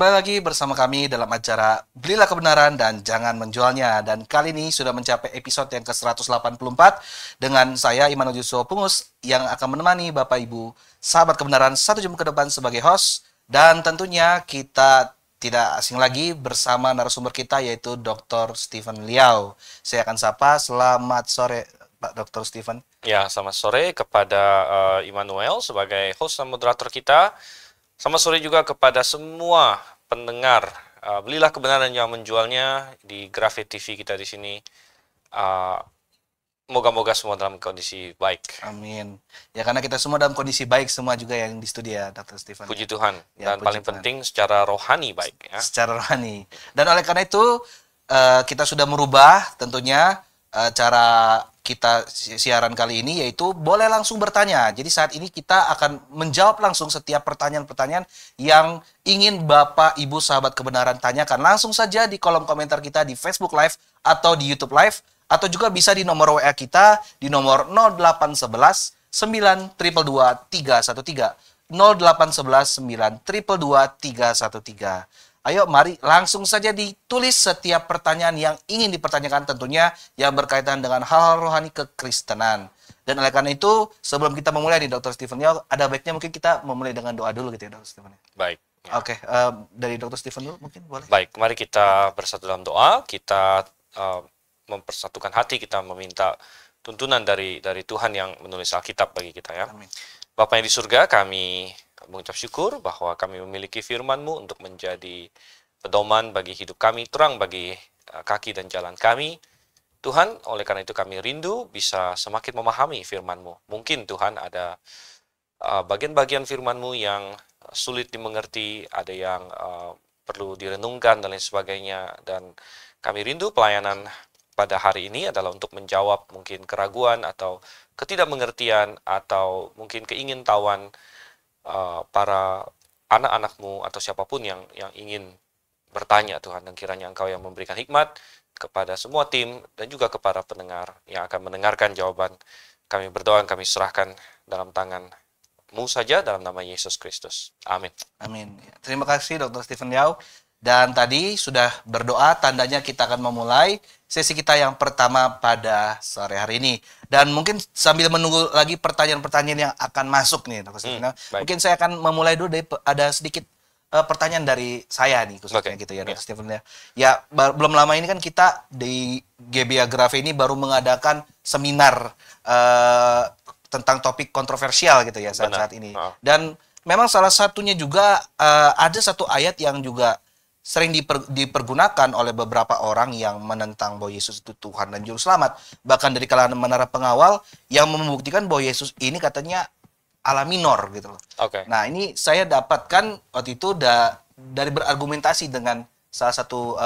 Kembali lagi bersama kami dalam acara Belilah Kebenaran dan Jangan Menjualnya. Dan kali ini sudah mencapai episode yang ke-184 dengan saya Imanul Yusuf Pungus yang akan menemani Bapak Ibu sahabat kebenaran 1 jam ke depan sebagai host. Dan tentunya kita tidak asing lagi bersama narasumber kita yaitu Dr. Stephen Liao. Saya akan sapa, selamat sore Pak Dr. Stephen. Ya, selamat sore kepada Immanuel sebagai host dan moderator kita. Selamat sore juga kepada semua pendengar Belilah Kebenaran yang menjualnya di Grafit TV kita di sini. Moga-moga semua dalam kondisi baik. Amin. Ya karena kita semua dalam kondisi baik semua juga yang di studio ya, Dr. Stephen. Puji Tuhan. Ya, Dan puji paling Tuhan. penting secara rohani baik. Ya. Secara rohani. Dan oleh karena itu kita sudah merubah tentunya cara kita siaran kali ini, yaitu boleh langsung bertanya. Jadi saat ini kita akan menjawab langsung setiap pertanyaan-pertanyaan yang ingin Bapak Ibu sahabat kebenaran tanyakan. Langsung saja di kolom komentar kita di Facebook Live atau di YouTube Live, atau juga bisa di nomor WA kita di nomor 0811 922 313 0811 922 313. Ayo mari langsung saja ditulis setiap pertanyaan yang ingin dipertanyakan, tentunya yang berkaitan dengan hal-hal rohani kekristenan. Dan oleh karena itu, sebelum kita memulai nih Dr. Stephen, ya ada baiknya mungkin kita memulai dengan doa dulu gitu ya Dr. Stephen. Baik. Ya. Oke, dari Dr. Stephen dulu mungkin boleh. Baik, mari kita bersatu dalam doa. Kita mempersatukan hati, kita meminta tuntunan dari Tuhan yang menulis Alkitab bagi kita ya. Amin. Bapa yang di surga, kami mengucap syukur bahwa kami memiliki firman-Mu untuk menjadi pedoman bagi hidup kami, terang bagi kaki dan jalan kami. Tuhan, oleh karena itu kami rindu bisa semakin memahami firman-Mu. Mungkin Tuhan ada bagian-bagian firman-Mu yang sulit dimengerti, ada yang perlu direnungkan dan lain sebagainya. Dan kami rindu pelayanan pada hari ini adalah untuk menjawab mungkin keraguan atau ketidakmengertian atau mungkin keingintahuan para anak-anak-Mu atau siapapun yang ingin bertanya Tuhan, dan kiranya Engkau yang memberikan hikmat kepada semua tim dan juga kepada pendengar yang akan mendengarkan jawaban. Kami berdoa, kami serahkan dalam tangan-Mu saja dalam nama Yesus Kristus. Amin. Amin. Terima kasih Dr. Stephen Liao. Dan tadi sudah berdoa, tandanya kita akan memulai sesi kita yang pertama pada sore hari ini. Dan mungkin sambil menunggu lagi pertanyaan-pertanyaan yang akan masuk nih, Dr. Stephen. Mungkin saya akan memulai dulu dari ada sedikit pertanyaan dari saya nih khususnya gitu ya, Dr. Stephen. Ya, belum lama ini kan kita di GBA Grafe ini baru mengadakan seminar tentang topik kontroversial gitu ya saat ini. Dan memang salah satunya juga ada satu ayat yang juga sering dipergunakan oleh beberapa orang yang menentang bahwa Yesus itu Tuhan dan Juru Selamat. Bahkan dari kalangan menara pengawal yang membuktikan bahwa Yesus ini katanya ala minor gitu loh. Nah ini saya dapatkan waktu itu dari berargumentasi dengan salah satu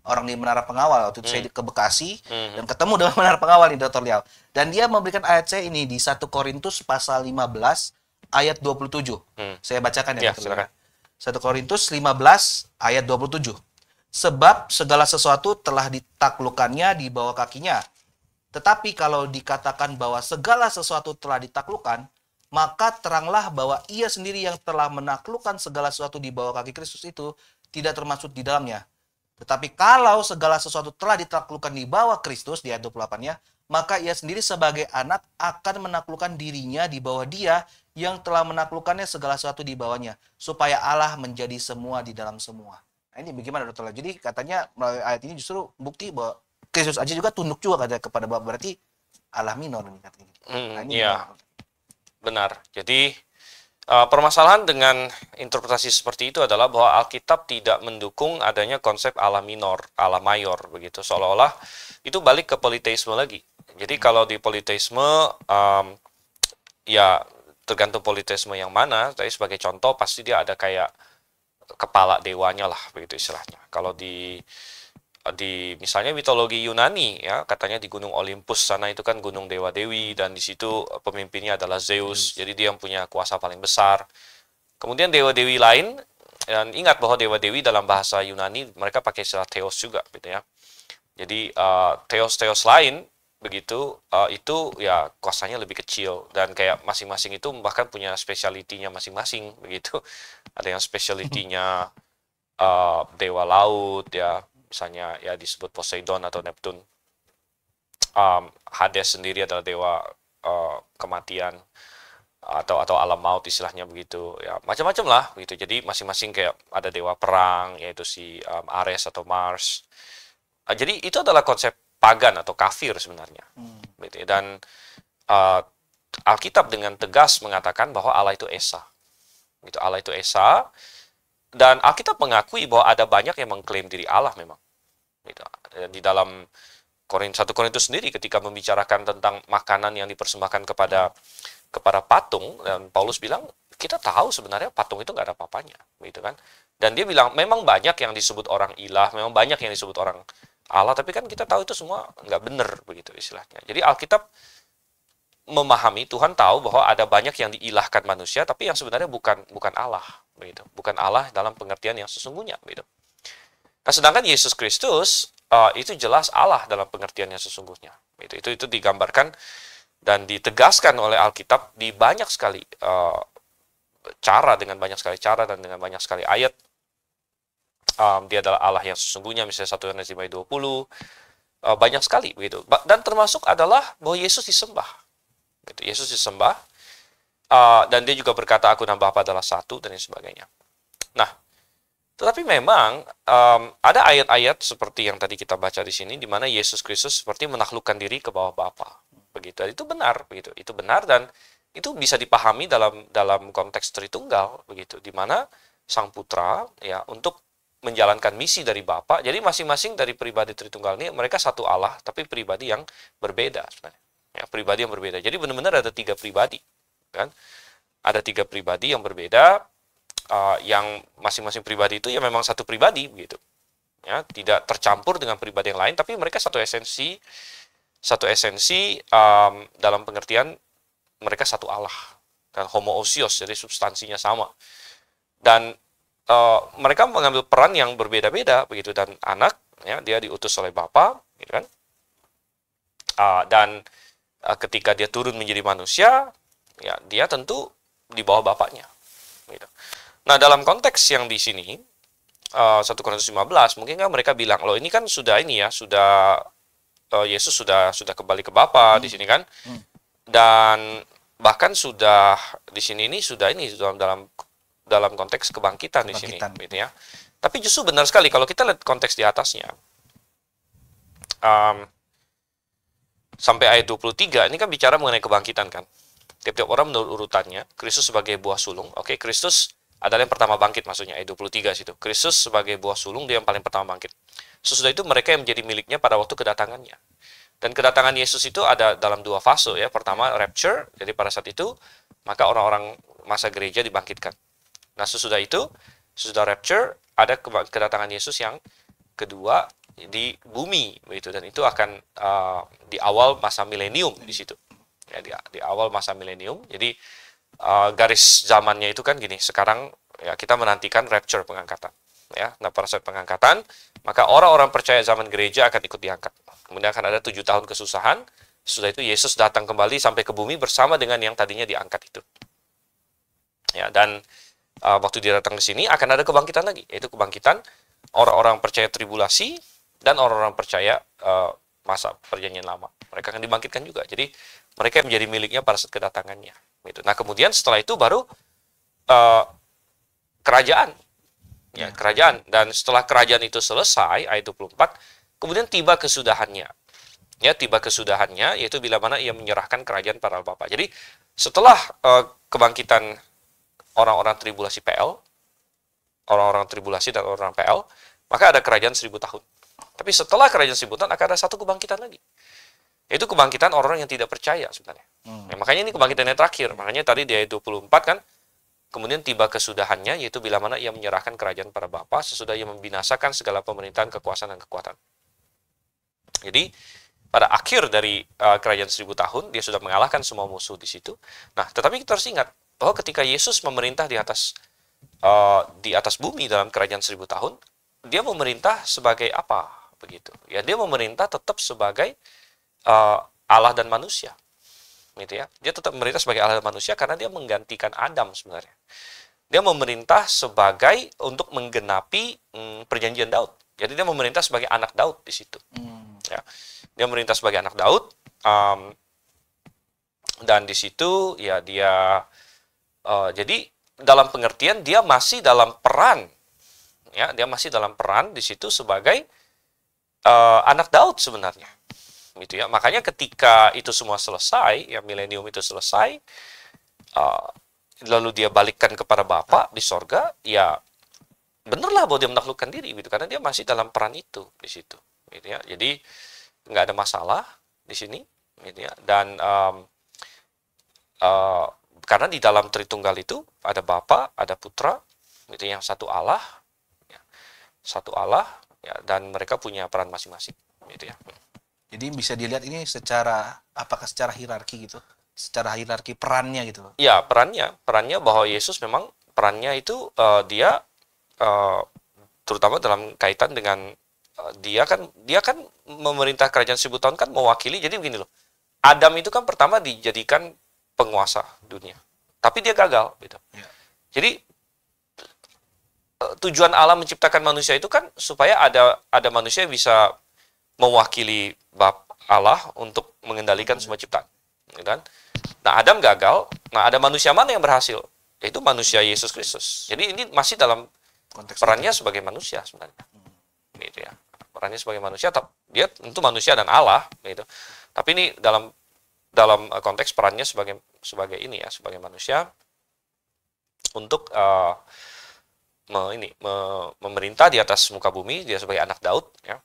orang di menara pengawal. Waktu itu saya ke Bekasi dan ketemu dengan menara pengawal nih Dr. Liao. Dan dia memberikan ayat saya ini di 1 Korintus pasal 15 ayat 27. Saya bacakan ya Dr. Liao. 1 Korintus 15 ayat 27. Sebab segala sesuatu telah ditaklukkannya di bawah kakinya. Tetapi kalau dikatakan bahwa segala sesuatu telah ditaklukkan, maka teranglah bahwa ia sendiri yang telah menaklukkan segala sesuatu di bawah kaki Kristus itu tidak termasuk di dalamnya. Tetapi kalau segala sesuatu telah ditaklukkan di bawah Kristus, di ayat 28-nya, maka ia sendiri sebagai anak akan menaklukkan dirinya di bawah Dia yang telah menaklukkannya segala sesuatu di bawahnya, supaya Allah menjadi semua di dalam semua. Nah, ini bagaimana Dr. Liao? Jadi katanya melalui ayat ini justru bukti bahwa Kristus aja juga tunduk juga kepada Bapa, berarti Allah minor nih katanya. Nah, ini iya, benar. Jadi permasalahan dengan interpretasi seperti itu adalah bahwa Alkitab tidak mendukung adanya konsep Allah minor, Allah mayor begitu, seolah-olah itu balik ke politeisme lagi. Jadi kalau di politeisme ya tergantung politeisme yang mana, tapi sebagai contoh pasti dia ada kayak kepala dewanya lah begitu istilahnya. Kalau di misalnya mitologi Yunani ya, katanya di Gunung Olympus sana itu kan gunung dewa-dewi, dan di situ pemimpinnya adalah Zeus. Jadi dia yang punya kuasa paling besar. Kemudian dewa-dewi lain, dan ingat bahwa dewa-dewi dalam bahasa Yunani mereka pakai istilah theos juga gitu ya. Jadi theos lain begitu itu ya kuasanya lebih kecil, dan kayak masing-masing itu bahkan punya spesialitinya masing-masing begitu. Ada yang spesialitinya dewa laut ya, misalnya ya disebut Poseidon atau Neptune. Hades sendiri adalah dewa kematian atau alam maut istilahnya begitu ya, macam-macam lah begitu. Jadi masing-masing kayak ada dewa perang yaitu si Ares atau Mars. Jadi itu adalah konsep pagan atau kafir sebenarnya gitu ya. Dan Alkitab dengan tegas mengatakan bahwa Allah itu Esa gitu. Allah itu Esa, dan Alkitab mengakui bahwa ada banyak yang mengklaim diri Allah memang gitu. Di dalam 1 Korintus sendiri ketika membicarakan tentang makanan yang dipersembahkan kepada patung, dan Paulus bilang kita tahu sebenarnya patung itu nggak ada apa-apanya gitu kan. Dan dia bilang memang banyak yang disebut orang ilah, memang banyak yang disebut orang Allah, tapi kan kita tahu itu semua nggak benar begitu istilahnya. Jadi Alkitab memahami, Tuhan tahu bahwa ada banyak yang diilahkan manusia, tapi yang sebenarnya bukan Allah begitu, bukan Allah dalam pengertian yang sesungguhnya begitu. Nah, sedangkan Yesus Kristus itu jelas Allah dalam pengertian yang sesungguhnya. Itu digambarkan dan ditegaskan oleh Alkitab di banyak sekali cara, dengan banyak sekali cara dan dengan banyak sekali ayat. Dia adalah Allah yang sesungguhnya, misalnya 1 Yohanes 5:20, banyak sekali begitu. Dan termasuk adalah bahwa Yesus disembah. Gitu. Yesus disembah, dan dia juga berkata, aku dan Bapa adalah satu, dan sebagainya. Nah, tetapi memang ada ayat-ayat seperti yang tadi kita baca di sini, di mana Yesus Kristus seperti menaklukkan diri ke bawah Bapa. Begitu. Itu benar, begitu. Itu benar, dan itu bisa dipahami dalam konteks Tritunggal, begitu. Di mana Sang Putra ya untuk menjalankan misi dari Bapa. Jadi masing-masing dari pribadi Tritunggal ini mereka satu Allah, tapi pribadi yang berbeda sebenarnya. Ya, pribadi yang berbeda. Jadi benar-benar ada 3 pribadi, kan? Ada 3 pribadi yang berbeda, yang masing-masing pribadi itu ya memang satu pribadi, begitu. Ya, tidak tercampur dengan pribadi yang lain, tapi mereka satu esensi dalam pengertian mereka satu Allah, dan homoousios, jadi substansinya sama. Dan mereka mengambil peran yang berbeda-beda, begitu. Dan anak, ya, dia diutus oleh Bapa, gitu kan? Dan ketika dia turun menjadi manusia, ya dia tentu di bawah bapaknya. Gitu. Nah, dalam konteks yang di sini 1 Korintus 15, mungkin kan mereka bilang, loh ini kan sudah ini ya, sudah Yesus sudah kembali ke Bapa di sini kan, dan bahkan sudah di sini ini sudah dalam konteks kebangkitan di sini, gitu ya. Tapi justru benar sekali kalau kita lihat konteks di atasnya. Sampai ayat 23, ini kan bicara mengenai kebangkitan kan. Tiap-tiap orang menurut urutannya, Kristus sebagai buah sulung. Oke, Kristus adalah yang pertama bangkit, maksudnya ayat 23 situ. Kristus sebagai buah sulung, dia yang paling pertama bangkit. Sesudah itu mereka yang menjadi miliknya pada waktu kedatangannya. Dan kedatangan Yesus itu ada dalam 2 fase ya. Pertama rapture, jadi pada saat itu maka orang-orang masa gereja dibangkitkan. Nah, sesudah itu, sesudah rapture, ada kedatangan Yesus yang kedua di bumi begitu, dan itu akan di awal masa milenium di situ ya, di awal masa milenium. Jadi garis zamannya itu kan gini, sekarang ya kita menantikan rapture, pengangkatan ya. Nah, pada saat pengangkatan maka orang-orang percaya zaman gereja akan ikut diangkat, kemudian akan ada 7 tahun kesusahan. Setelah itu Yesus datang kembali sampai ke bumi bersama dengan yang tadinya diangkat itu ya. Dan waktu dia datang ke sini akan ada kebangkitan lagi, yaitu kebangkitan orang-orang percaya tribulasi dan orang-orang percaya masa perjanjian lama. Mereka akan dibangkitkan juga. Jadi mereka menjadi miliknya pada saat kedatangannya. Gitu. Nah, kemudian setelah itu baru kerajaan. Ya, kerajaan. Dan setelah kerajaan itu selesai, ayat 24, kemudian tiba kesudahannya. Ya, tiba kesudahannya, yaitu bila mana ia menyerahkan kerajaan para bapa. Jadi setelah kebangkitan orang-orang tribulasi PL, orang-orang tribulasi dan orang PL, maka ada kerajaan 1000 tahun. Tapi setelah kerajaan 1000 tahun akan ada satu kebangkitan lagi. Yaitu kebangkitan orang yang tidak percaya sebenarnya. Ya, makanya ini kebangkitan yang terakhir. Makanya tadi di ayat 24 kan, kemudian tiba kesudahannya, yaitu bila mana ia menyerahkan kerajaan para bapa, sesudah ia membinasakan segala pemerintahan, kekuasaan, dan kekuatan. Jadi, pada akhir dari kerajaan 1000 tahun, dia sudah mengalahkan semua musuh di situ. Nah, tetapi kita harus ingat, bahwa ketika Yesus memerintah di atas bumi dalam kerajaan 1000 tahun, dia memerintah sebagai apa? Begitu. Ya, dia memerintah tetap sebagai Allah dan manusia. Gitu ya. Dia tetap memerintah sebagai Allah dan manusia karena dia menggantikan Adam sebenarnya. dia memerintah sebagai untuk menggenapi perjanjian Daud. Jadi dia memerintah sebagai anak Daud di situ. Ya. Dia memerintah sebagai anak Daud, dan di situ ya dia jadi dalam pengertian dia masih dalam peran, ya dia masih dalam peran di situ sebagai anak Daud sebenarnya, gitu ya. Makanya ketika itu semua selesai, ya milenium itu selesai, lalu dia balikkan kepada Bapa di sorga, ya benerlah bahwa dia menaklukkan diri, gitu, karena dia masih dalam peran itu di situ, gitu ya. Jadi nggak ada masalah di sini, gitu ya. Dan karena di dalam Tritunggal itu ada Bapa, ada Putra, gitu, yang satu Allah, ya, satu Allah, ya, dan mereka punya peran masing-masing, gitu ya. Jadi bisa dilihat ini apakah secara hierarki gitu, secara hierarki perannya gitu. Ya, perannya bahwa Yesus memang perannya itu dia terutama dalam kaitan dengan dia kan memerintah kerajaan 1000 tahun kan mewakili. Jadi begini loh, Adam itu kan pertama dijadikan penguasa dunia, tapi dia gagal, gitu. Ya. Jadi tujuan Allah menciptakan manusia itu kan supaya ada manusia yang bisa mewakili Allah untuk mengendalikan semua ciptaan, gitu kan? Nah, Adam gagal. Nah, ada manusia mana yang berhasil? Yaitu manusia Yesus Kristus. Jadi ini masih dalam Konteks perannya itu. sebagai manusia sebenarnya, gitu ya. Perannya sebagai manusia, dia tentu manusia dan Allah, gitu. Tapi ini dalam konteks perannya sebagai ini ya, sebagai manusia untuk memerintah di atas muka bumi, dia sebagai anak Daud, ya,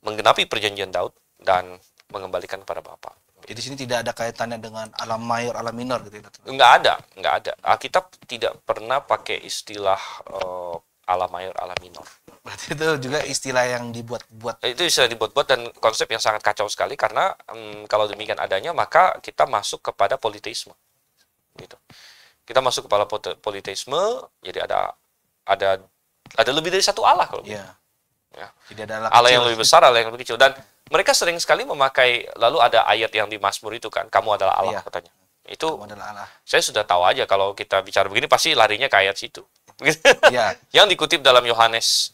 menggenapi perjanjian Daud dan mengembalikan kepada Bapa. Jadi di sini tidak ada kaitannya dengan alam mayor, alam minor gitu ya. Enggak ada. Alkitab tidak pernah pakai istilah ala mayor, ala minor. Berarti itu juga istilah yang dibuat-buat. Itu istilah dibuat-buat dan konsep yang sangat kacau sekali, karena kalau demikian adanya maka kita masuk kepada politeisme, gitu. Kita masuk kepada politeisme, jadi ada lebih dari satu Allah kalau Iya. ya. Tidak ada Allah yang lebih besar, Allah yang lebih kecil. Dan mereka sering sekali memakai, lalu ada ayat yang di Mazmur itu kan, kamu adalah Allah, Iya. katanya. Itu Kamu adalah Allah. saya sudah tahu aja kalau kita bicara begini pasti larinya ke ayat situ. Iya. Yang dikutip dalam Yohanes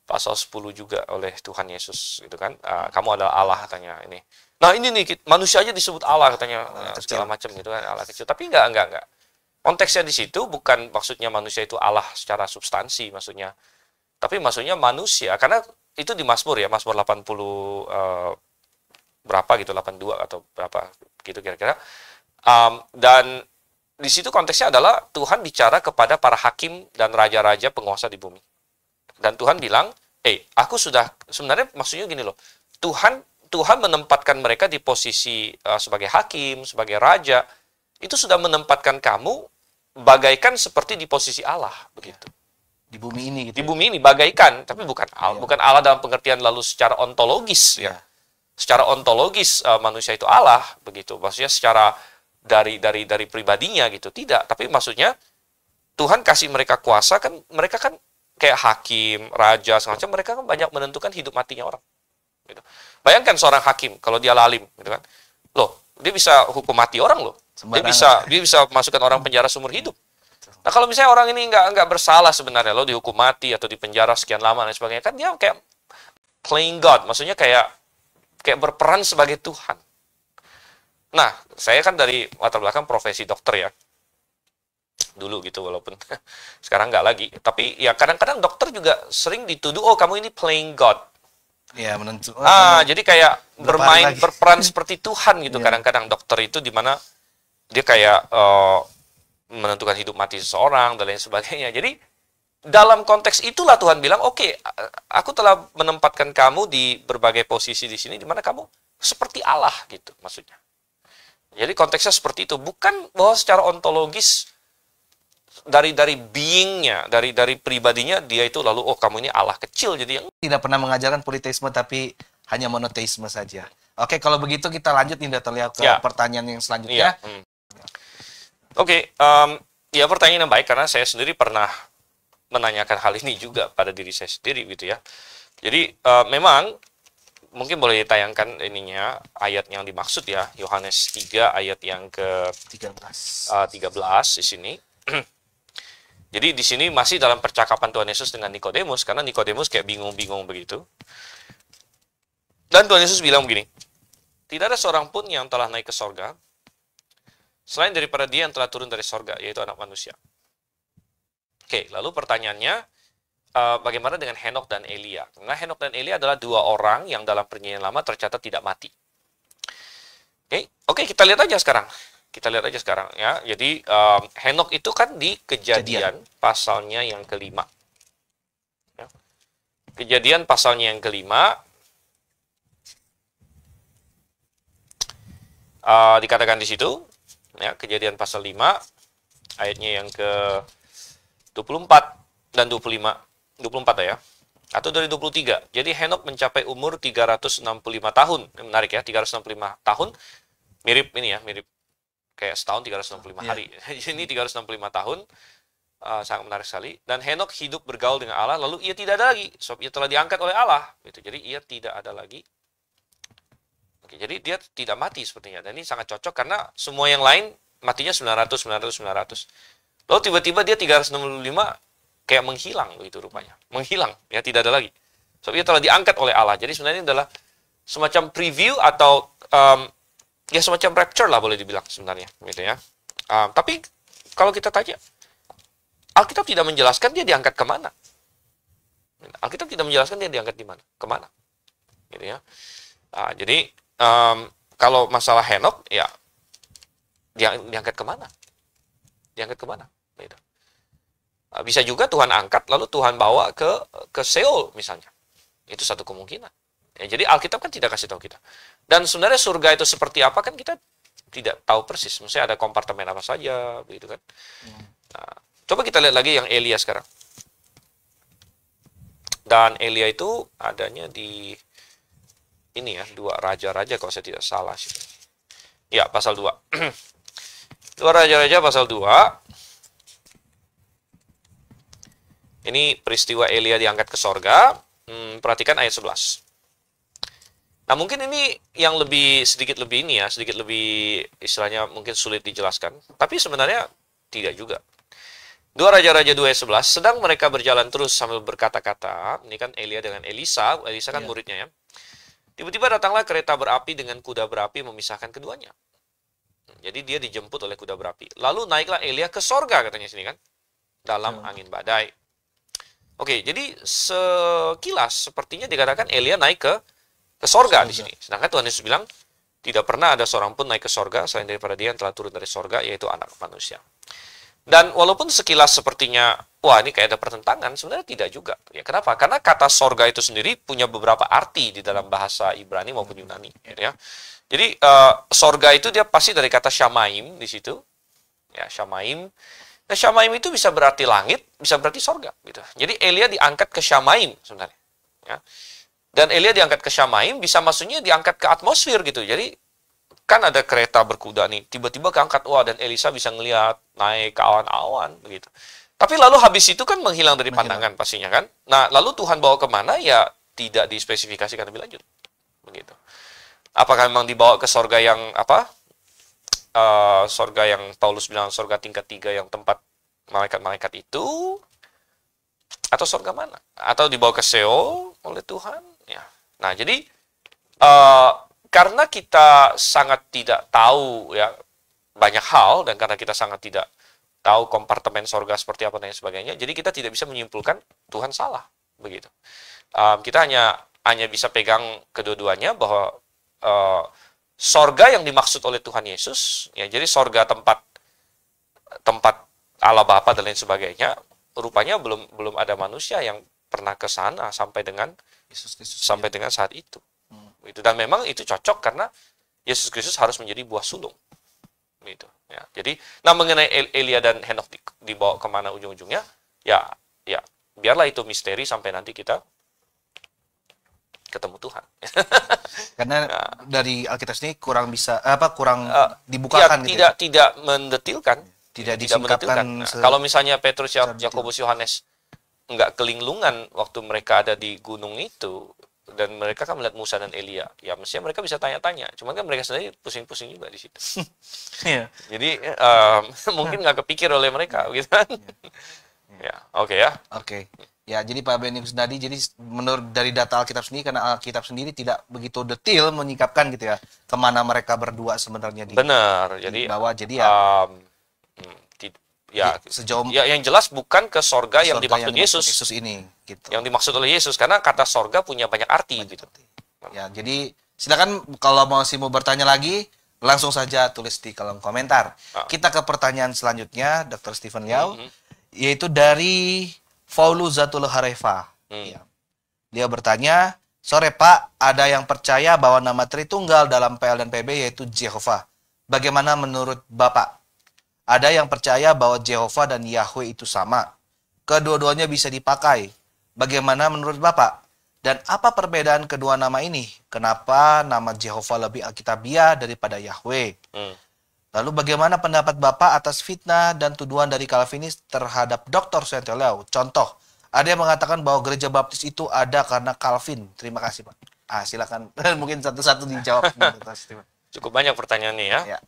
pasal 10 juga oleh Tuhan Yesus, gitu kan. Kamu adalah Allah, katanya ini. Nah, ini nih manusia aja disebut Allah, katanya, segala macam gitu kan, Allah kecil. Tapi enggak. Konteksnya di situ bukan maksudnya manusia itu Allah secara substansi maksudnya. Tapi maksudnya manusia, karena itu di Mazmur ya, Mazmur 80 berapa gitu, 82 atau berapa gitu kira-kira. Dan di situ konteksnya adalah Tuhan bicara kepada para hakim dan raja-raja penguasa di bumi. Dan Tuhan bilang, aku sudah, sebenarnya maksudnya gini loh, Tuhan menempatkan mereka di posisi sebagai hakim, sebagai raja, itu sudah menempatkan kamu bagaikan seperti di posisi Allah, begitu. Di bumi ini gitu. Di bumi ini bagaikan, tapi bukan Allah dalam pengertian lalu secara ontologis, ya. Secara ontologis manusia itu Allah, begitu. Maksudnya secara dari pribadinya gitu, tidak. Tapi maksudnya Tuhan kasih mereka kuasa, kan mereka kan kayak hakim, raja, semacam, mereka kan banyak menentukan hidup matinya orang. Gitu. Bayangkan seorang hakim kalau dia lalim, gitu kan. Loh, dia bisa hukum mati orang loh. Dia bisa masukkan orang penjara seumur hidup. Nah, kalau misalnya orang ini nggak bersalah sebenarnya, lo dihukum mati atau dipenjara sekian lama dan sebagainya, kan dia kayak playing God, maksudnya kayak berperan sebagai Tuhan. Nah, saya kan dari latar belakang profesi dokter ya, dulu gitu, walaupun sekarang nggak lagi. Tapi ya kadang-kadang dokter juga sering dituduh, oh kamu ini playing God. Ya, menentu. Jadi kayak berperan seperti Tuhan gitu. Kadang-kadang dokter itu dimana dia kayak menentukan hidup mati seseorang dan lain sebagainya. Jadi dalam konteks itulah Tuhan bilang, oke, aku telah menempatkan kamu di berbagai posisi di sini, di mana kamu seperti Allah gitu, maksudnya. Jadi konteksnya seperti itu, bukan bahwa secara ontologis dari being-nya, dari pribadinya dia itu lalu kamu ini Allah kecil, jadi yang tidak pernah mengajarkan politeisme tapi hanya monoteisme saja. Oke, kalau begitu kita lanjut nih Dr. Liao ke pertanyaan yang selanjutnya. Ya pertanyaan yang baik, karena saya sendiri pernah menanyakan hal ini juga pada diri saya sendiri gitu ya. Jadi memang mungkin boleh ditayangkan ininya ayat yang dimaksud ya, Yohanes 3 ayat yang ke 13 di sini. Jadi di sini masih dalam percakapan Tuhan Yesus dengan Nikodemus, karena Nikodemus kayak bingung-bingung begitu. Dan Tuhan Yesus bilang begini, tidak ada seorang pun yang telah naik ke sorga, selain daripada dia yang telah turun dari sorga, yaitu anak manusia. Oke, lalu pertanyaannya, bagaimana dengan Henok dan Elia? Karena Henok dan Elia adalah dua orang yang dalam perjanjian lama tercatat tidak mati. Oke, kita lihat aja sekarang. Ya. Jadi Henok itu kan di Kejadian pasalnya yang kelima. Ya. Kejadian pasalnya yang kelima dikatakan di situ, ya, Kejadian pasal 5 ayatnya yang ke 24 dan 24 ya. Atau dari 23. Jadi Henok mencapai umur 365 tahun. Ini menarik ya, 365 tahun. Mirip ini ya, mirip kayak setahun 365 hari. Ini 365 tahun. Sangat menarik sekali. Dan Henok hidup bergaul dengan Allah, lalu ia tidak ada lagi. Sebab ia telah diangkat oleh Allah. Gitu. Jadi ia tidak ada lagi. Oke, jadi dia tidak mati sepertinya. Dan ini sangat cocok karena semua yang lain matinya 900. Lalu tiba-tiba dia 365 kayak menghilang begitu rupanya. Menghilang, ya, tidak ada lagi. Sebab ia telah diangkat oleh Allah. Jadi sebenarnya ini adalah semacam preview atau ya semacam rapture lah boleh dibilang sebenarnya, gitu ya. Tapi kalau kita tanya, Alkitab tidak menjelaskan dia diangkat kemana. Alkitab tidak menjelaskan dia diangkat di mana, kemana, gitu ya. Jadi kalau masalah Henok, ya diangkat kemana, gitu. Bisa juga Tuhan angkat, lalu Tuhan bawa ke Seoul misalnya. Itu satu kemungkinan. Ya, jadi Alkitab kan tidak kasih tahu kita. Dan sebenarnya surga itu seperti apa kan kita tidak tahu persis. Maksudnya ada kompartemen apa saja, begitu kan. Nah, coba kita lihat lagi yang Elia sekarang. Dan Elia itu adanya di ini ya, 2 Raja-Raja kalau saya tidak salah sih. Ya, pasal 2. 2 Raja-Raja pasal 2. Ini peristiwa Elia diangkat ke sorga. Perhatikan ayat 11. Nah, mungkin ini yang sedikit lebih istilahnya mungkin sulit dijelaskan. Tapi sebenarnya tidak juga. 2 Raja-Raja 2 ayat 11, sedang mereka berjalan terus sambil berkata-kata. Ini kan Elia dengan Elisa kan muridnya ya. Tiba-tiba datanglah kereta berapi dengan kuda berapi memisahkan keduanya. Jadi dia dijemput oleh kuda berapi. Lalu naiklah Elia ke sorga katanya sini kan. Dalam angin badai. Oke, jadi sekilas sepertinya dikatakan Elia naik ke sorga di sini. Sedangkan Tuhan Yesus bilang, tidak pernah ada seorang pun naik ke sorga selain daripada dia yang telah turun dari sorga, yaitu anak manusia. Dan walaupun sekilas sepertinya, wah ini kayak ada pertentangan, sebenarnya tidak juga. Ya, kenapa? Karena kata sorga itu sendiri punya beberapa arti di dalam bahasa Ibrani maupun Yunani. Ya. Jadi sorga itu dia pasti dari kata Shamaim di situ. Ya, Shamaim. Nah, Shamaim itu bisa berarti langit, bisa berarti sorga. Gitu. Jadi Elia diangkat ke Shamaim sebenarnya. Ya. Dan Elia diangkat ke Shamaim, bisa maksudnya diangkat ke atmosfer gitu. Jadi, kan ada kereta berkuda nih, tiba-tiba keangkat, wah, dan Elisa bisa ngelihat naik ke awan-awan, begitu. Tapi lalu habis itu kan menghilang dari pandangan pastinya kan. Nah, lalu Tuhan bawa kemana, ya tidak dispesifikasikan lebih lanjut. Begitu. Apakah memang dibawa ke sorga yang, sorga yang Paulus bilang, sorga tingkat 3 yang tempat malaikat-malaikat itu, atau sorga mana? Atau dibawa ke Seoul oleh Tuhan? Ya. Nah, jadi karena kita sangat tidak tahu ya banyak hal dan karena kita sangat tidak tahu kompartemen sorga seperti apa dan sebagainya, jadi kita tidak bisa menyimpulkan Tuhan salah begitu. Kita hanya bisa pegang kedua-duanya bahwa sorga yang dimaksud oleh Tuhan Yesus, ya jadi sorga tempat Allah Bapa dan lain sebagainya, rupanya belum ada manusia yang pernah ke sana sampai dengan sampai dengan saat itu. Dan memang itu cocok karena Yesus Kristus harus menjadi buah sulung. Gitu. Ya. Jadi, nah mengenai Elia dan Henok dibawa kemana ujung-ujungnya, ya biarlah itu misteri sampai nanti kita ketemu Tuhan. Karena dari Alkitab ini kurang dibukakan ya, gitu. Tidak mendetilkan. Tidak disingkapkan. Kalau misalnya Petrus, Yakobus, Yohanes nggak kelinglungan waktu mereka ada di gunung itu, dan mereka kan melihat Musa dan Elia, ya mestinya mereka bisa tanya-tanya, cuman kan mereka sendiri pusing-pusing juga di situ. Jadi mungkin nggak kepikir oleh mereka, gitu kan. Ya, oke ya. Oke. Ya, jadi Pak Benny Kusnadi, jadi menurut dari data Alkitab sendiri, karena Alkitab sendiri tidak begitu detail menyingkapkan gitu ya, kemana mereka berdua sebenarnya Benar. Jadi dibawa. Jadi ya, um, ya, sejauh ya yang jelas bukan ke sorga yang surga dimaksud yang dimaksud Yesus. Yesus ini, gitu. Yang dimaksud oleh Yesus, karena kata sorga punya banyak arti gitu. Ya, jadi silakan kalau mau bertanya lagi, langsung saja tulis di kolom komentar. Kita ke pertanyaan selanjutnya, Dr. Stephen Liao, yaitu dari Faulu Zatul Harefa. Ya. Dia bertanya, sore Pak, ada yang percaya bahwa nama Tritunggal dalam PL dan PB yaitu Jehovah. Bagaimana menurut Bapak? Ada yang percaya bahwa Jehovah dan Yahweh itu sama. Kedua-duanya bisa dipakai. Bagaimana menurut Bapak? Dan apa perbedaan kedua nama ini? Kenapa nama Jehovah lebih alkitabiah daripada Yahweh? Lalu bagaimana pendapat Bapak atas fitnah dan tuduhan dari Calvinis terhadap Dr. Liao? Contoh, ada yang mengatakan bahwa gereja baptis itu ada karena Calvin. Terima kasih, Pak. Silakan. Mungkin satu-satu dijawab. Cukup banyak pertanyaannya ya. Ya.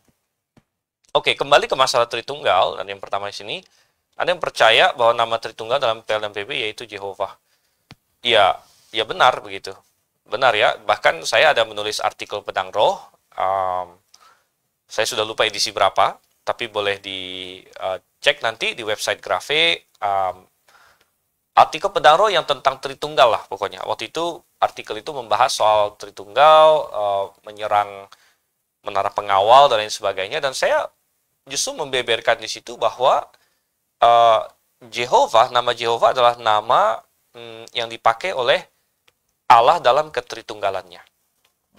Oke, kembali ke masalah Tritunggal. Dan yang pertama di sini, ada yang percaya bahwa nama Tritunggal dalam PL dan PB yaitu Jehovah. Ya benar begitu. Benar ya. Bahkan saya ada menulis artikel Pedang Roh. Saya sudah lupa edisi berapa, tapi boleh dicek nanti di website Grafe. Artikel Pedang Roh yang tentang Tritunggal lah pokoknya. Waktu itu artikel itu membahas soal Tritunggal, menyerang menara pengawal dan lain sebagainya. Dan saya justru membeberkan di situ bahwa nama Jehovah adalah nama yang dipakai oleh Allah dalam ketritunggalannya.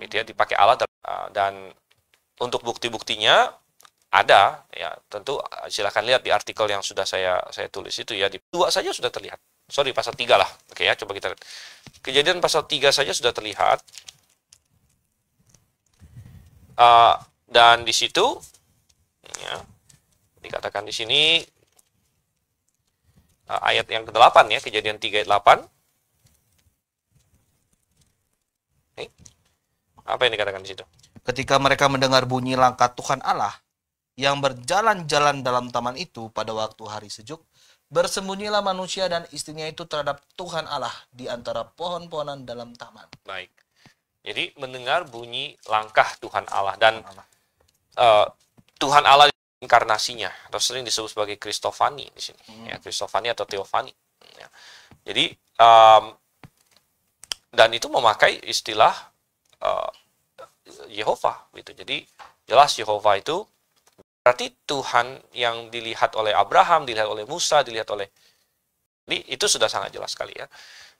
Gitu ya, dipakai Allah dan untuk bukti-buktinya ada ya, tentu silakan lihat di artikel yang sudah saya tulis itu ya, di 2 saja sudah terlihat. Sorry, pasal 3 lah. Oke ya, coba kita lihat. Kejadian pasal 3 saja sudah terlihat. Dan di situ ya, dikatakan di sini ayat yang ke-8 ya, Kejadian 3 ayat 8. Apa yang dikatakan di situ? Ketika mereka mendengar bunyi langkah Tuhan Allah yang berjalan-jalan dalam taman itu pada waktu hari sejuk, bersembunyilah manusia dan istrinya itu terhadap Tuhan Allah di antara pohon-pohonan dalam taman. Baik. Jadi mendengar bunyi langkah Tuhan Allah dan Tuhan Allah inkarnasinya atau sering disebut sebagai Kristofani di sini. Ya, Kristofani atau Teofani. Ya. Jadi dan itu memakai istilah Yehova gitu. Jadi jelas Yehova itu berarti Tuhan yang dilihat oleh Abraham, dilihat oleh Musa, dilihat oleh itu sudah sangat jelas sekali ya.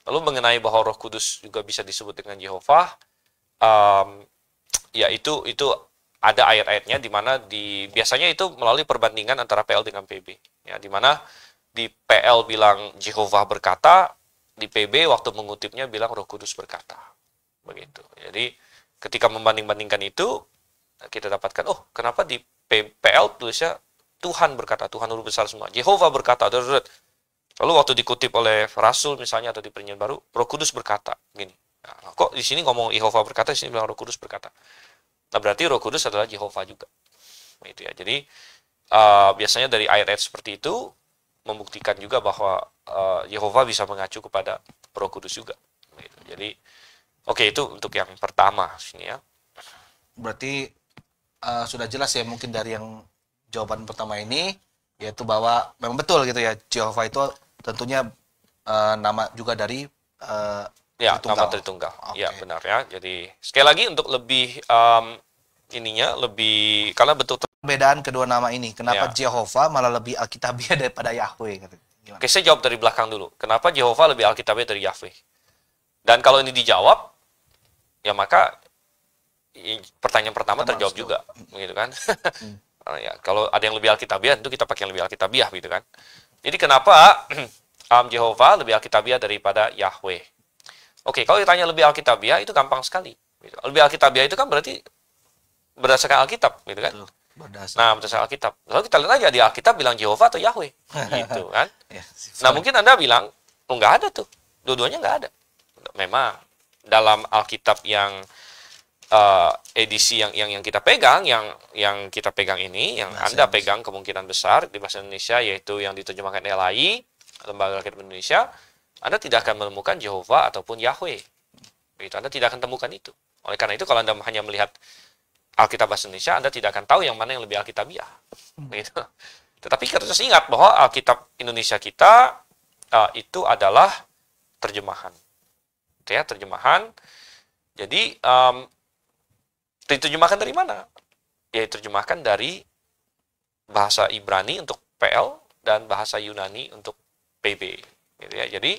Lalu mengenai bahwa Roh Kudus juga bisa disebut dengan Yehova, ya itu ada ayat-ayatnya di mana biasanya itu melalui perbandingan antara PL dengan PB. Ya, di mana di PL bilang Jehovah berkata, di PB waktu mengutipnya bilang Roh Kudus berkata. Begitu. Jadi ketika membanding-bandingkan itu, kita dapatkan, oh kenapa di PL tulisnya Tuhan berkata, Tuhan Huruf besar semua, Jehovah berkata. Lalu waktu dikutip oleh Rasul misalnya atau di Perjanjian Baru, Roh Kudus berkata, gini. Nah, kok di sini ngomong Jehovah berkata, di sini bilang Roh Kudus berkata. Nah berarti Roh Kudus adalah Jehovah juga. Gitu ya. Jadi biasanya dari ayat-ayat seperti itu membuktikan juga bahwa Jehovah bisa mengacu kepada Roh Kudus juga. Gitu. Jadi oke, itu untuk yang pertama sini ya. Berarti sudah jelas ya mungkin dari yang jawaban pertama ini, yaitu bahwa memang betul gitu ya, Jehovah itu tentunya nama juga dari ya, Tritunggal. nama Tritunggal. Okay. Ya, benar ya. Jadi sekali lagi untuk lebih karena betul perbedaan kedua nama ini. Kenapa ya. Jehovah malah lebih alkitabiah daripada Yahweh? Oke, saya jawab dari belakang dulu. Kenapa Jehovah lebih alkitabiah dari Yahweh? Dan kalau ini dijawab, ya maka pertanyaan pertama terjawab juga, gitu kan? Ya, kalau ada yang lebih alkitabiah, tentu kita pakai yang lebih alkitabiah, gitu kan? Jadi kenapa Jehovah lebih alkitabiah daripada Yahweh? Oke, kalau ditanya lebih alkitabiah itu gampang sekali. Gitu. Lebih alkitabiah itu kan berarti berdasarkan Alkitab, gitu kan? Nah, berdasarkan Alkitab. Lalu kita lihat aja di Alkitab bilang Jehovah atau Yahweh, gitu kan? Nah, mungkin Anda bilang, oh nggak ada tuh, dua-duanya nggak ada. Memang dalam Alkitab yang edisi yang kita pegang, yang kita pegang ini, yang Anda pegang kemungkinan besar di bahasa Indonesia, yaitu yang diterjemahkan LAI, Lembaga Alkitab Indonesia, Anda tidak akan menemukan Jehovah ataupun Yahweh. Begitu, Anda tidak akan temukan itu. Oleh karena itu, kalau Anda hanya melihat Alkitab Bahasa Indonesia, Anda tidak akan tahu yang mana yang lebih Alkitabiah. Begitu. Tetapi kita harus ingat bahwa Alkitab Indonesia kita itu adalah terjemahan. Ya, terjemahan. Jadi, diterjemahkan dari mana? Ya, diterjemahkan dari bahasa Ibrani untuk PL dan bahasa Yunani untuk PB. Gitu ya. Jadi,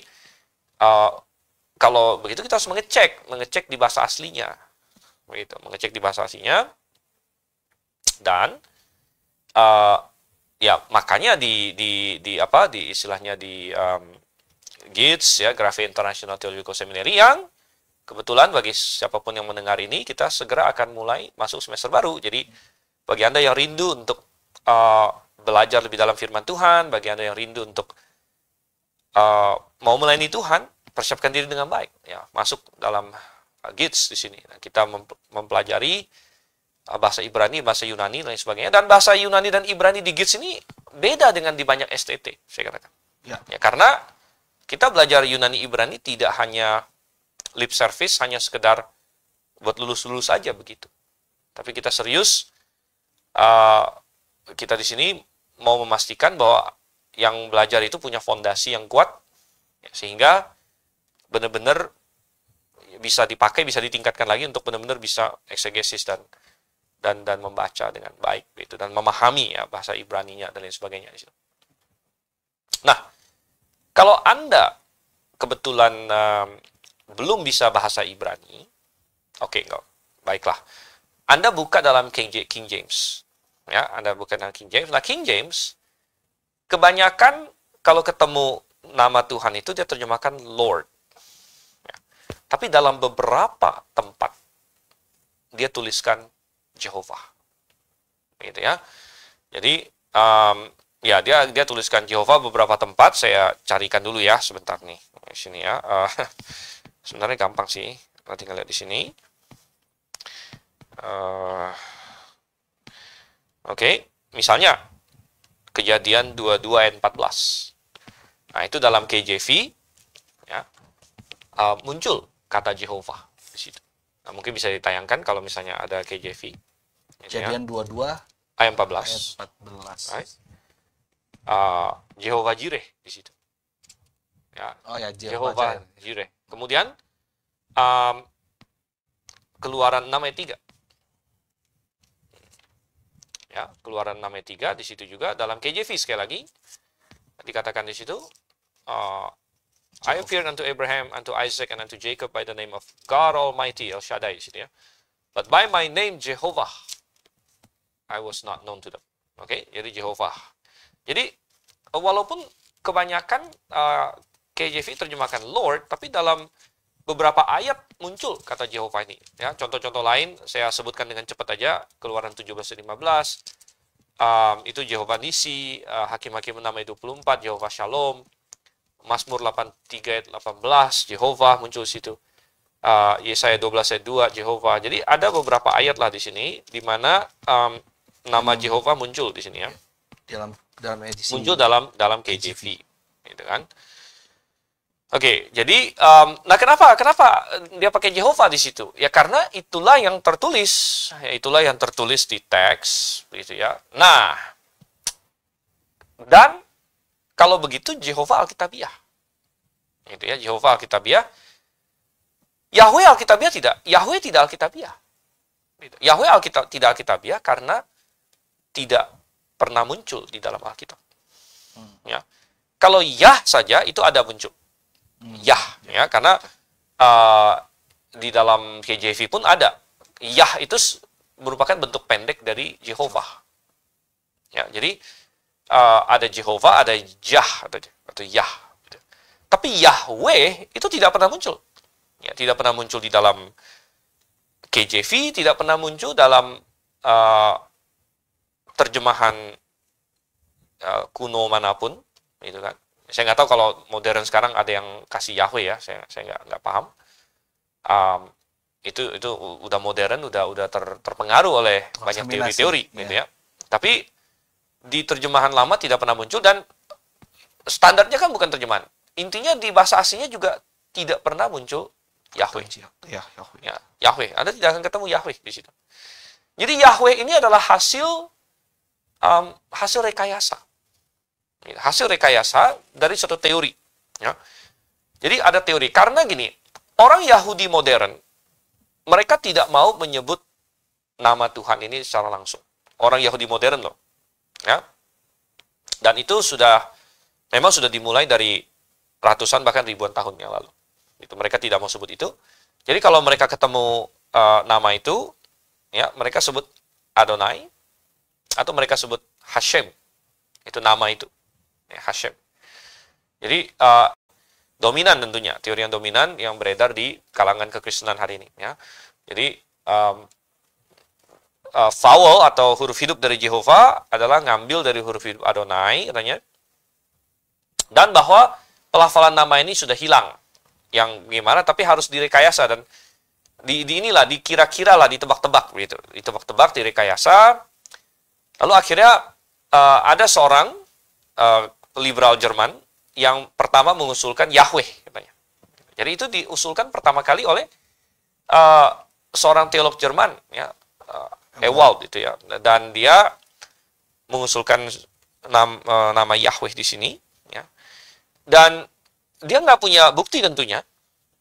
kalau begitu kita harus mengecek di bahasa aslinya. Begitu, mengecek di bahasa aslinya. Dan ya makanya di istilahnya di GITS ya, Graphia International Theological Seminary, yang kebetulan bagi siapapun yang mendengar ini, kita segera akan mulai masuk semester baru. Jadi bagi Anda yang rindu untuk belajar lebih dalam firman Tuhan, bagi Anda yang rindu untuk mau melayani Tuhan, persiapkan diri dengan baik. Ya, masuk dalam GITS di sini. Nah, kita mempelajari bahasa Ibrani, bahasa Yunani, dan lain sebagainya. Dan bahasa Yunani dan Ibrani di GITS ini beda dengan di banyak STT, saya katakan. Ya, karena kita belajar Yunani Ibrani tidak hanya lip service, hanya sekedar buat lulus-lulus saja begitu. Tapi kita serius, kita di sini mau memastikan bahwa yang belajar itu punya fondasi yang kuat, ya, sehingga benar-benar bisa dipakai, bisa ditingkatkan lagi untuk benar-benar bisa eksegesis dan membaca dengan baik gitu, dan memahami ya bahasa Ibraninya dan lain sebagainya di situ. Nah, kalau Anda kebetulan belum bisa bahasa Ibrani, oke, baiklah. Anda buka dalam King James. Ya, Anda buka dalam King James. Nah, King James kebanyakan kalau ketemu nama Tuhan itu dia terjemahkan Lord. Ya. Tapi dalam beberapa tempat dia tuliskan Jehovah. Gitu ya. Jadi ya dia tuliskan Jehovah beberapa tempat. Saya carikan dulu ya sebentar nih. Di sini ya. Sebenarnya gampang sih. Kita tinggal lihat di sini. Oke, misalnya Kejadian 22 ayat 14. Nah, itu dalam KJV ya, muncul kata Jehovah di situ. Nah, mungkin bisa ditayangkan kalau misalnya ada KJV. Kejadian 22 ayat 14. Ayat 14. Right? Jehovah Jireh di situ. Ya. Oh ya, Jehovah Jireh. Kemudian Keluaran 6 ayat 3. Ya, Keluaran 6 ayat 3 di situ juga dalam KJV sekali lagi dikatakan di situ I appeared unto Abraham, unto Isaac, and unto Jacob by the name of God Almighty, El Shaddai di situ ya. But by my name Jehovah I was not known to them. Oke, jadi Jehovah. Jadi walaupun kebanyakan KJV terjemahkan Lord, tapi dalam beberapa ayat muncul kata Jehovah ini. Ya, contoh-contoh lain saya sebutkan dengan cepat aja. Keluaran 17:15, itu Jehovah Nisi, Hakim-Hakim 6 ayat 24, Jehovah Shalom, Mazmur 83 ayat 18, Jehovah muncul di situ. Yesaya 12 ayat 2, Jehovah. Jadi ada beberapa ayat lah di sini di mana nama Jehovah muncul di sini ya. Dalam edisi Muncul dalam KJV, gitu kan? Oke, jadi nah kenapa dia pakai Jehovah di situ? Ya karena itulah yang tertulis, di teks, gitu ya. Nah, dan kalau begitu Jehovah Alkitabiah, gitu ya, Jehovah Alkitabiah. Yahweh Alkitabiah tidak, Yahweh tidak Alkitabiah. Gitu. Yahweh tidak Alkitabiah karena tidak pernah muncul di dalam Alkitab. Ya, kalau Yah saja itu ada muncul. Yah, ya, karena di dalam KJV pun ada. Yah itu merupakan bentuk pendek dari Jehovah. Ya, jadi ada Jehovah, ada Jah atau Yah. Tapi Yahweh itu tidak pernah muncul. Ya, tidak pernah muncul di dalam KJV, tidak pernah muncul dalam terjemahan kuno manapun, gitu kan. Saya nggak tahu kalau modern sekarang ada yang kasih Yahweh ya, saya nggak paham. Itu udah modern, udah terpengaruh oleh banyak teori-teori, gitu ya. Tapi di terjemahan lama tidak pernah muncul, dan standarnya kan bukan terjemahan. Intinya di bahasa aslinya juga tidak pernah muncul Yahweh. Ya, Yahweh. Ya, Yahweh. Anda tidak akan ketemu Yahweh di situ. Jadi Yahweh ini adalah hasil rekayasa. Hasil rekayasa dari suatu teori. Ya. Jadi ada teori. Karena gini, orang Yahudi modern, mereka tidak mau menyebut nama Tuhan ini secara langsung. Orang Yahudi modern loh. Ya. Dan itu memang sudah dimulai dari ratusan bahkan ribuan tahun yang lalu. Itu mereka tidak mau sebut itu. Jadi kalau mereka ketemu nama itu, ya mereka sebut Adonai atau mereka sebut Hashem. Itu nama itu. Ya, Hashem. Jadi dominan tentunya, teori yang dominan yang beredar di kalangan kekristenan hari ini. Ya. Jadi vowel atau huruf hidup dari Jehovah adalah ngambil dari huruf hidup Adonai katanya. Dan bahwa pelafalan nama ini sudah hilang. Yang gimana, tapi harus direkayasa dan dikira-kira lah, ditebak-tebak gitu. Ditebak-tebak, direkayasa. Lalu akhirnya ada seorang liberal Jerman yang pertama mengusulkan Yahweh katanya. Jadi itu diusulkan pertama kali oleh seorang teolog Jerman ya, Ewald itu ya. Dan dia mengusulkan nama Yahweh di sini ya. Dan dia nggak punya bukti tentunya.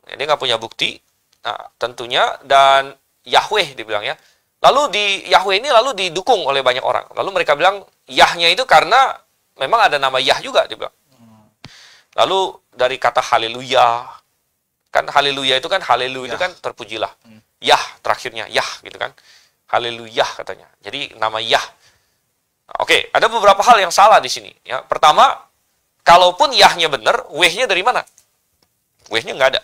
Dia nggak punya bukti. Nah, tentunya dan Yahweh dibilang ya. Lalu Yahweh ini lalu didukung oleh banyak orang. Lalu mereka bilang Yahnya itu karena memang ada nama Yah juga dibilang. Lalu dari kata haleluya. Kan haleluya itu kan haleluya itu kan terpujilah. Yah terakhirnya Yah gitu kan. Haleluya katanya. Jadi nama Yah. Oke, ada beberapa hal yang salah di sini ya. Pertama, kalaupun Yahnya benar, W-nya dari mana? W-nya nggak ada.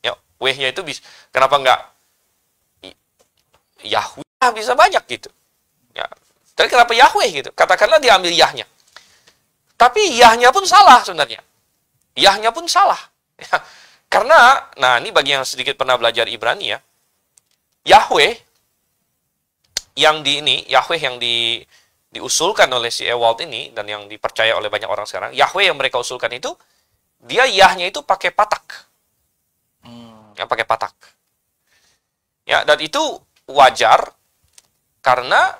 Ya, W-nya itu bisa. Kenapa nggak Yahweh? Bisa banyak gitu. Ya. Tapi kenapa Yahweh gitu? Katakanlah diambil Yahnya. Tapi Yahnya pun salah sebenarnya. Yahnya pun salah. Ya. Karena, nah ini bagi yang sedikit pernah belajar Ibrani ya. Yahweh yang diusulkan oleh si Ewald ini dan yang dipercaya oleh banyak orang sekarang, Yahweh yang mereka usulkan itu, dia Yahnya itu pakai patak. Ya, pakai patak. Ya, dan itu wajar karena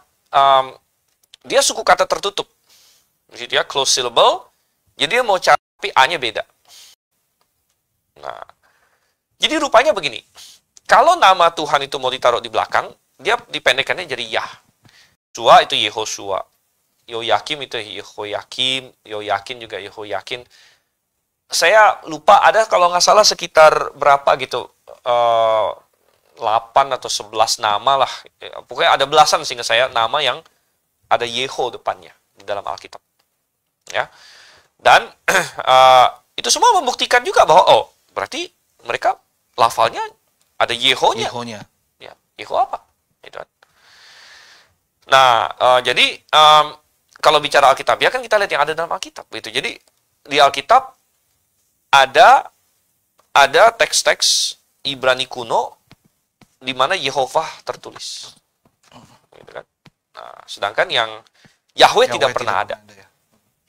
dia suku kata tertutup. Jadi dia close syllable, jadi dia mau cari A-nya beda. Nah, jadi rupanya begini. Kalau nama Tuhan itu mau ditaruh di belakang, dia dipendekkannya jadi Yah. Joshua itu Yehoshua. Yoyakim itu Yehoyakim. Yoyakin juga Yehoyakin. Saya lupa ada kalau nggak salah sekitar berapa gitu. 8 atau 11 nama lah. Pokoknya ada belasan sehingga saya nama yang ada Yeho depannya di dalam Alkitab. Ya. Dan itu semua membuktikan juga bahwa berarti mereka lafalnya ada Yehonya. Yehonya. Ya, Yeho apa? Itu kan. Nah, jadi kalau bicara Alkitabiah kan kita lihat yang ada dalam Alkitab gitu. Jadi di Alkitab ada teks-teks Ibrani kuno di mana Yehovah tertulis. Gitu kan. Nah, sedangkan yang Yahweh tidak pernah ada. Ya.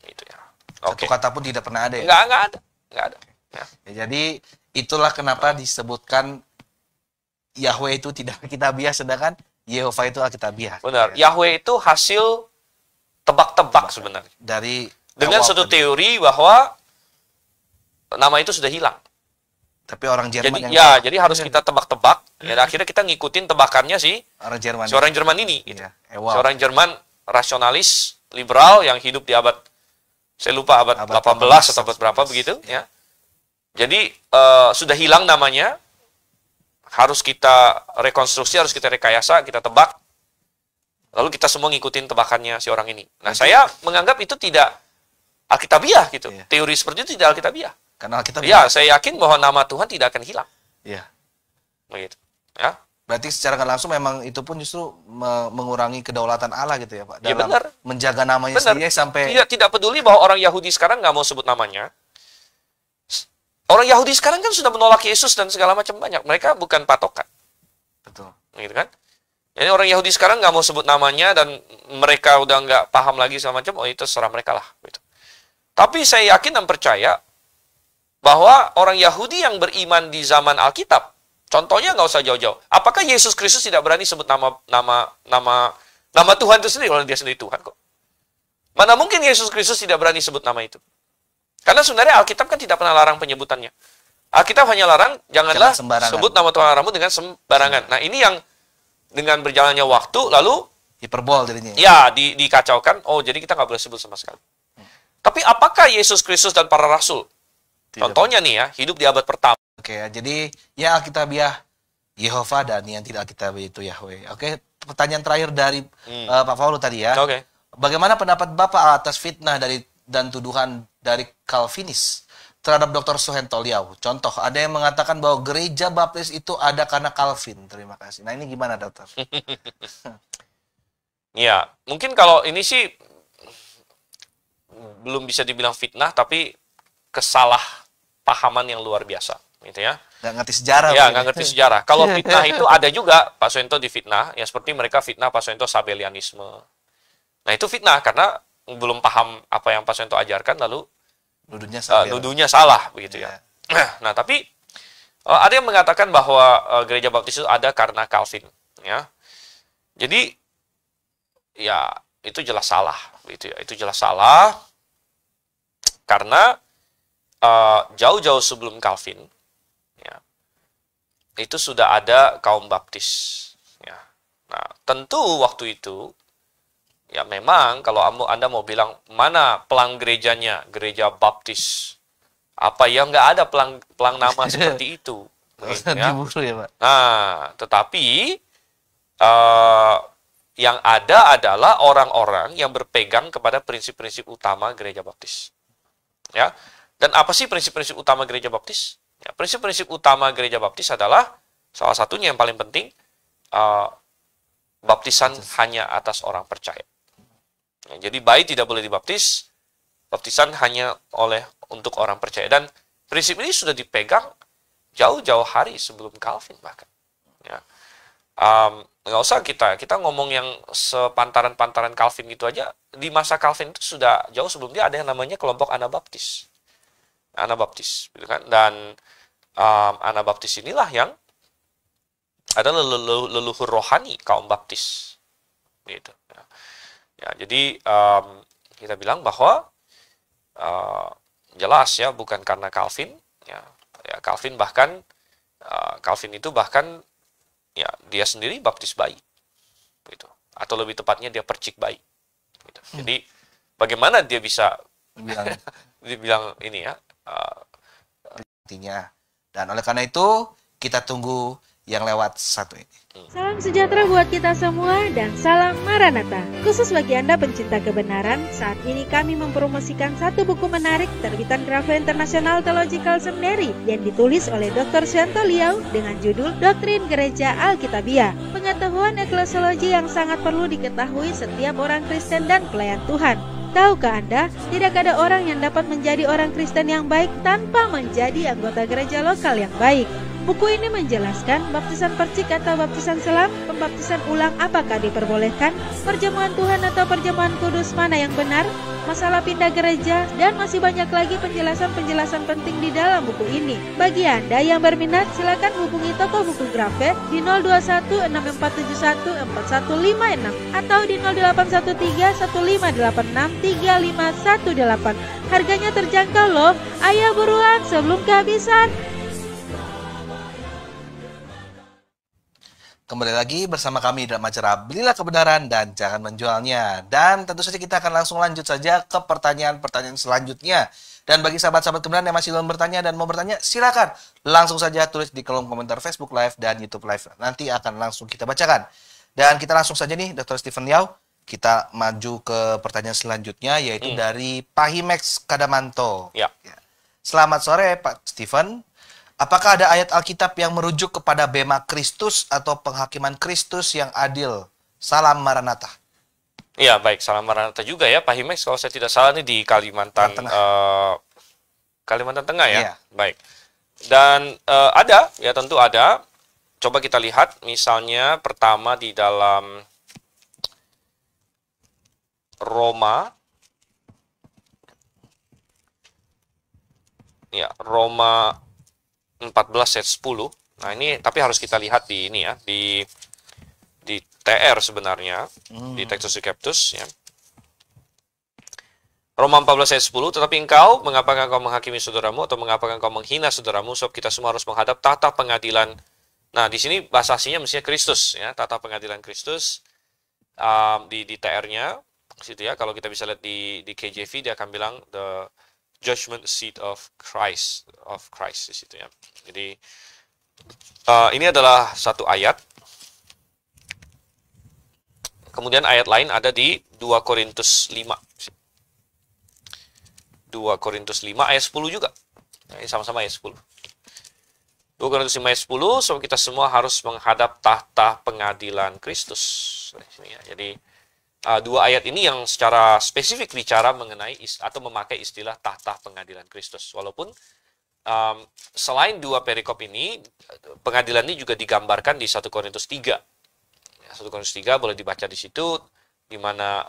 Gitu ya. Satu kata pun tidak pernah ada ya? Nggak ada. Ya. Ya, jadi itulah kenapa disebutkan Yahweh itu tidak Alkitabiah, sedangkan Yehova itu Alkitabiah. Benar. Ya. Yahweh itu hasil tebak-tebak sebenarnya. Dengan suatu teori bahwa nama itu sudah hilang. Tapi orang Jerman jadi harus kita tebak-tebak. Ya, akhirnya kita ngikutin tebakannya seorang Jerman ini. Gitu. Ya, seorang Jerman rasionalis, liberal yang hidup di abad 18 atau abad berapa begitu. Ya. Jadi sudah hilang namanya. Harus kita rekonstruksi, harus kita rekayasa, kita tebak. Lalu kita semua ngikutin tebakannya si orang ini. Nah, saya menganggap itu tidak Alkitabiah gitu. Iya. Teori seperti itu tidak Alkitabiah. Karena Alkitabiah. Ya, saya yakin bahwa nama Tuhan tidak akan hilang. Iya. Begitu. Ya. Berarti secara nggak langsung memang itu pun justru mengurangi kedaulatan Allah gitu ya, Pak. Dalam benar. Menjaga namanya sendiri sampai tidak peduli bahwa orang Yahudi sekarang nggak mau sebut namanya. Orang Yahudi sekarang kan sudah menolak Yesus dan segala macam banyak. Mereka bukan patokan. Betul. Gitu kan? Jadi orang Yahudi sekarang nggak mau sebut namanya dan mereka udah nggak paham lagi segala macam. Oh, itu terserah mereka lah. Gitu. Tapi saya yakin dan percaya bahwa orang Yahudi yang beriman di zaman Alkitab, contohnya nggak usah jauh-jauh. Apakah Yesus Kristus tidak berani sebut nama Tuhan itu sendiri, kalau dia sendiri Tuhan kok? Mana mungkin Yesus Kristus tidak berani sebut nama itu? Karena sebenarnya Alkitab kan tidak pernah larang penyebutannya. Alkitab hanya larang, janganlah sebut nama Tuhan Allahmu dengan sembarangan. Nah, ini yang dengan berjalannya waktu, lalu hiperbol jadinya. Ya, dikacaukan. Oh, jadi kita nggak boleh sebut sama sekali. Tapi apakah Yesus Kristus dan para rasul? Contohnya nih ya, hidup di abad pertama. Oke, jadi yang Alkitabiah Yehova dan yang tidak Alkitabiah itu Yahweh. Oke, pertanyaan terakhir dari Pak Paulu tadi ya. Oke. Bagaimana pendapat Bapak atas fitnah dan tuduhan dari Calvinis terhadap Dr. Suhento Liau? Contoh, ada yang mengatakan bahwa gereja baptis itu ada karena Calvin. Terima kasih. Nah, ini gimana, Dokter? Ya, mungkin kalau ini sih belum bisa dibilang fitnah, tapi kesalahpahaman yang luar biasa, gitu ya. Nggak ngerti sejarah. Ya, nggak ngerti sejarah. Kalau fitnah itu ada juga, Pak Suhento difitnah, ya seperti mereka fitnah Pak Suhento Sabellianisme. Nah, itu fitnah, karena belum paham apa yang Pak Suhento ajarkan, lalu nuduhnya salah, begitu ya. Nah, tapi ada yang mengatakan bahwa gereja baptis itu ada karena Calvin, ya. Jadi, ya, itu jelas salah, gitu ya. Itu jelas salah, karena jauh-jauh sebelum Calvin, ya, itu sudah ada kaum baptis. Ya. Nah, tentu waktu itu, ya memang kalau Anda mau bilang, mana pelang gerejanya, gereja baptis, apa ya, nggak ada pelang nama seperti itu. Gitu, ya. Nah, tetapi yang ada adalah orang-orang yang berpegang kepada prinsip-prinsip utama gereja baptis. Ya. Dan apa sih prinsip-prinsip utama gereja baptis? Ya, prinsip-prinsip utama gereja baptis adalah salah satunya yang paling penting, baptisan hanya atas orang percaya. Ya, jadi bayi tidak boleh dibaptis, baptisan hanya untuk orang percaya. Dan prinsip ini sudah dipegang jauh-jauh hari sebelum Calvin bahkan. Ya. Nggak usah kita ngomong yang sepantaran-pantaran Calvin gitu aja. Di masa Calvin itu sudah jauh sebelum dia ada yang namanya kelompok Anabaptis. Anabaptis, gitu kan? Dan Anabaptis inilah yang adalah leluhur rohani kaum baptis, gitu. Ya, jadi kita bilang bahwa jelas ya, bukan karena Calvin. Ya Calvin bahkan Calvin itu bahkan ya dia sendiri baptis bayi, gitu. Atau lebih tepatnya dia percik bayi. Gitu. Jadi bagaimana dia bisa dibilang ini ya? Artinya. Dan oleh karena itu kita tunggu yang lewat satu ini. Salam sejahtera buat kita semua dan salam Maranatha. Khusus bagi Anda pencinta kebenaran, saat ini kami mempromosikan satu buku menarik terbitan Graphia International Theological Seminary yang ditulis oleh Dr. Suhento Liau dengan judul Doktrin Gereja Alkitabiah. Pengetahuan eklesiologi yang sangat perlu diketahui setiap orang Kristen dan pelayan Tuhan. Tahukah Anda, tidak ada orang yang dapat menjadi orang Kristen yang baik tanpa menjadi anggota gereja lokal yang baik. Buku ini menjelaskan baptisan percik atau baptisan selam, pembaptisan ulang apakah diperbolehkan, perjamuan Tuhan atau perjamuan kudus mana yang benar, masalah pindah gereja, dan masih banyak lagi penjelasan-penjelasan penting di dalam buku ini. Bagi Anda yang berminat, silakan hubungi toko buku Graphia di 02164714156 atau di 081315863518. Harganya terjangkau loh. Ayo buruan sebelum kehabisan. Kembali lagi bersama kami dalam acara Belilah Kebenaran dan Jangan Menjualnya. Dan tentu saja kita akan langsung lanjut saja ke pertanyaan-pertanyaan selanjutnya. Dan bagi sahabat-sahabat kebenaran yang masih belum bertanya dan mau bertanya, silakan langsung saja tulis di kolom komentar Facebook Live dan YouTube Live. Nanti akan langsung kita bacakan. Dan kita langsung saja nih, Dr. Stephen Liau, kita maju ke pertanyaan selanjutnya, yaitu dari Pahimex Kadamanto. Ya. Selamat sore Pak Stephen. Apakah ada ayat Alkitab yang merujuk kepada bema Kristus atau penghakiman Kristus yang adil? Salam Maranatha. Iya, baik. Salam Maranatha juga ya, Pak Himex. Kalau saya tidak salah ini di Kalimantan Tengah ya. Iya. Baik. Dan ada, ya tentu ada. Coba kita lihat, misalnya pertama di dalam Roma Roma 14 ayat 10. Nah, ini tapi harus kita lihat di ini ya, di TR sebenarnya, di Textus Receptus ya. Roma 14 ayat 10, tetapi engkau, mengapakah engkau menghakimi saudaramu, atau mengapakah engkau menghina saudaramu, sebab kita semua harus menghadap tata pengadilan. Nah, di sini bahasa aslinya mestinya Kristus, ya, tata pengadilan Kristus. Di TR-nya, situ ya, kalau kita bisa lihat di KJV, dia akan bilang, the judgment seat of Christ di situ ya. Jadi, ini adalah satu ayat. Kemudian ayat lain ada di 2 Korintus 5. 2 Korintus 5 ayat 10 juga. Nah, ini sama-sama ayat 10. 2 Korintus 5 ayat 10, so kita semua harus menghadap tahta pengadilan Kristus. Jadi, dua ayat ini yang secara spesifik bicara mengenai atau memakai istilah tahta pengadilan Kristus. Walaupun selain dua perikop ini, pengadilan ini juga digambarkan di 1 Korintus 3. 1 Korintus 3 boleh dibaca di situ, di mana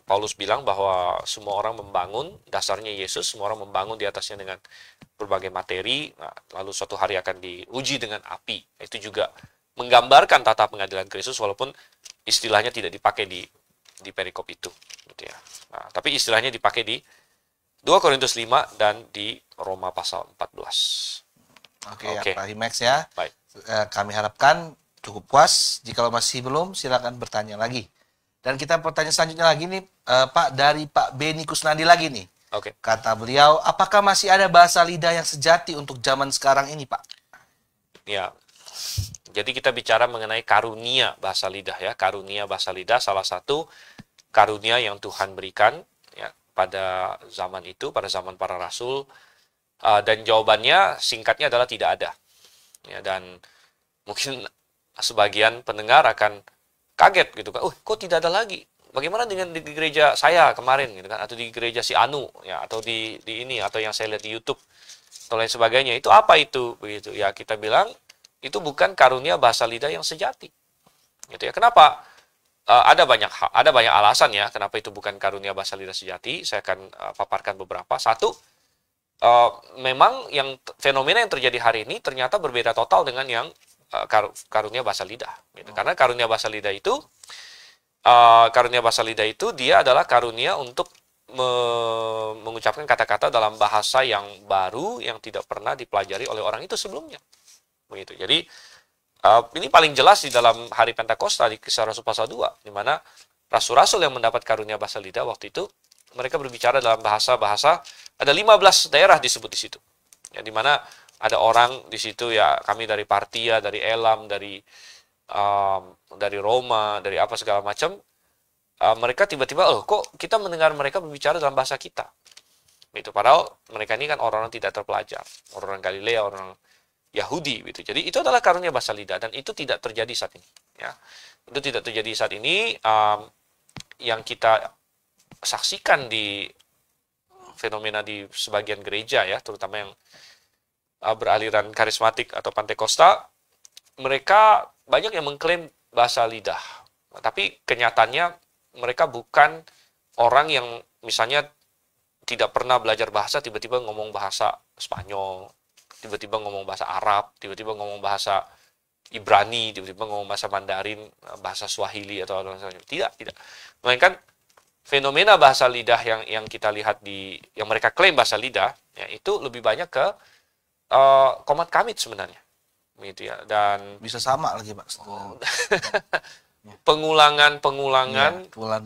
Paulus bilang bahwa semua orang membangun, dasarnya Yesus, semua orang membangun di atasnya dengan berbagai materi, lalu suatu hari akan diuji dengan api. Itu juga menggambarkan tata pengadilan Kristus, walaupun istilahnya tidak dipakai di perikop itu. Gitu ya. Nah, tapi istilahnya dipakai di 2 Korintus 5 dan di Roma pasal 14. Oke. Ya, Pak Himex ya. Baik. Kami harapkan cukup puas. Jika masih belum, silakan bertanya lagi. Dan kita pertanyaan selanjutnya lagi nih, Pak, dari Pak Beni Kusnandi lagi nih. Oke. Kata beliau, apakah masih ada bahasa lidah yang sejati untuk zaman sekarang ini, Pak? Ya, jadi kita bicara mengenai karunia bahasa lidah ya. Karunia bahasa lidah salah satu karunia yang Tuhan berikan ya pada zaman itu, pada zaman para rasul. Dan jawabannya singkatnya adalah tidak ada. Ya, dan mungkin sebagian pendengar akan kaget gitu kan, kok tidak ada lagi? Bagaimana dengan di gereja saya kemarin gitu kan, atau di gereja si Anu ya, atau di ini, atau yang saya lihat di YouTube atau lain sebagainya. Itu apa itu begitu? Ya, kita bilang itu bukan karunia bahasa lidah yang sejati. Gitu ya. Kenapa? Ada banyak alasan ya kenapa itu bukan karunia bahasa lidah sejati. Saya akan paparkan beberapa. Satu, memang fenomena yang terjadi hari ini ternyata berbeda total dengan yang karunia bahasa lidah. Gitu. Karena karunia bahasa lidah itu dia adalah karunia untuk mengucapkan kata-kata dalam bahasa yang baru yang tidak pernah dipelajari oleh orang itu sebelumnya. Begitu. Jadi ini paling jelas di dalam hari Pentakosta di Kisah Rasul pasal 2, di mana rasul-rasul yang mendapat karunia bahasa lidah waktu itu mereka berbicara dalam bahasa-bahasa, ada 15 daerah disebut di situ. Ya, di mana ada orang di situ ya, kami dari Partia, dari Elam, dari Roma, dari apa segala macam. Mereka tiba-tiba, kok kita mendengar mereka berbicara dalam bahasa kita. Itu padahal mereka ini kan orang-orang tidak terpelajar, orang-orang Galilea, orang Yahudi gitu. Jadi itu adalah karunia bahasa lidah dan itu tidak terjadi saat ini. Ya, itu tidak terjadi saat ini. Yang kita saksikan di fenomena di sebagian gereja ya, terutama yang beraliran karismatik atau Pantekosta, mereka banyak yang mengklaim bahasa lidah. Tapi kenyataannya mereka bukan orang yang misalnya tidak pernah belajar bahasa, tiba-tiba ngomong bahasa Spanyol, tiba-tiba ngomong bahasa Arab, tiba-tiba ngomong bahasa Ibrani, tiba-tiba ngomong bahasa Mandarin, bahasa Swahili atau apa namanya. Tidak. Melainkan fenomena bahasa lidah yang kita lihat yang mereka klaim bahasa lidah, ya, itu lebih banyak ke komat kamit sebenarnya, gitu ya, dan bisa sama lagi, Pak. pengulangan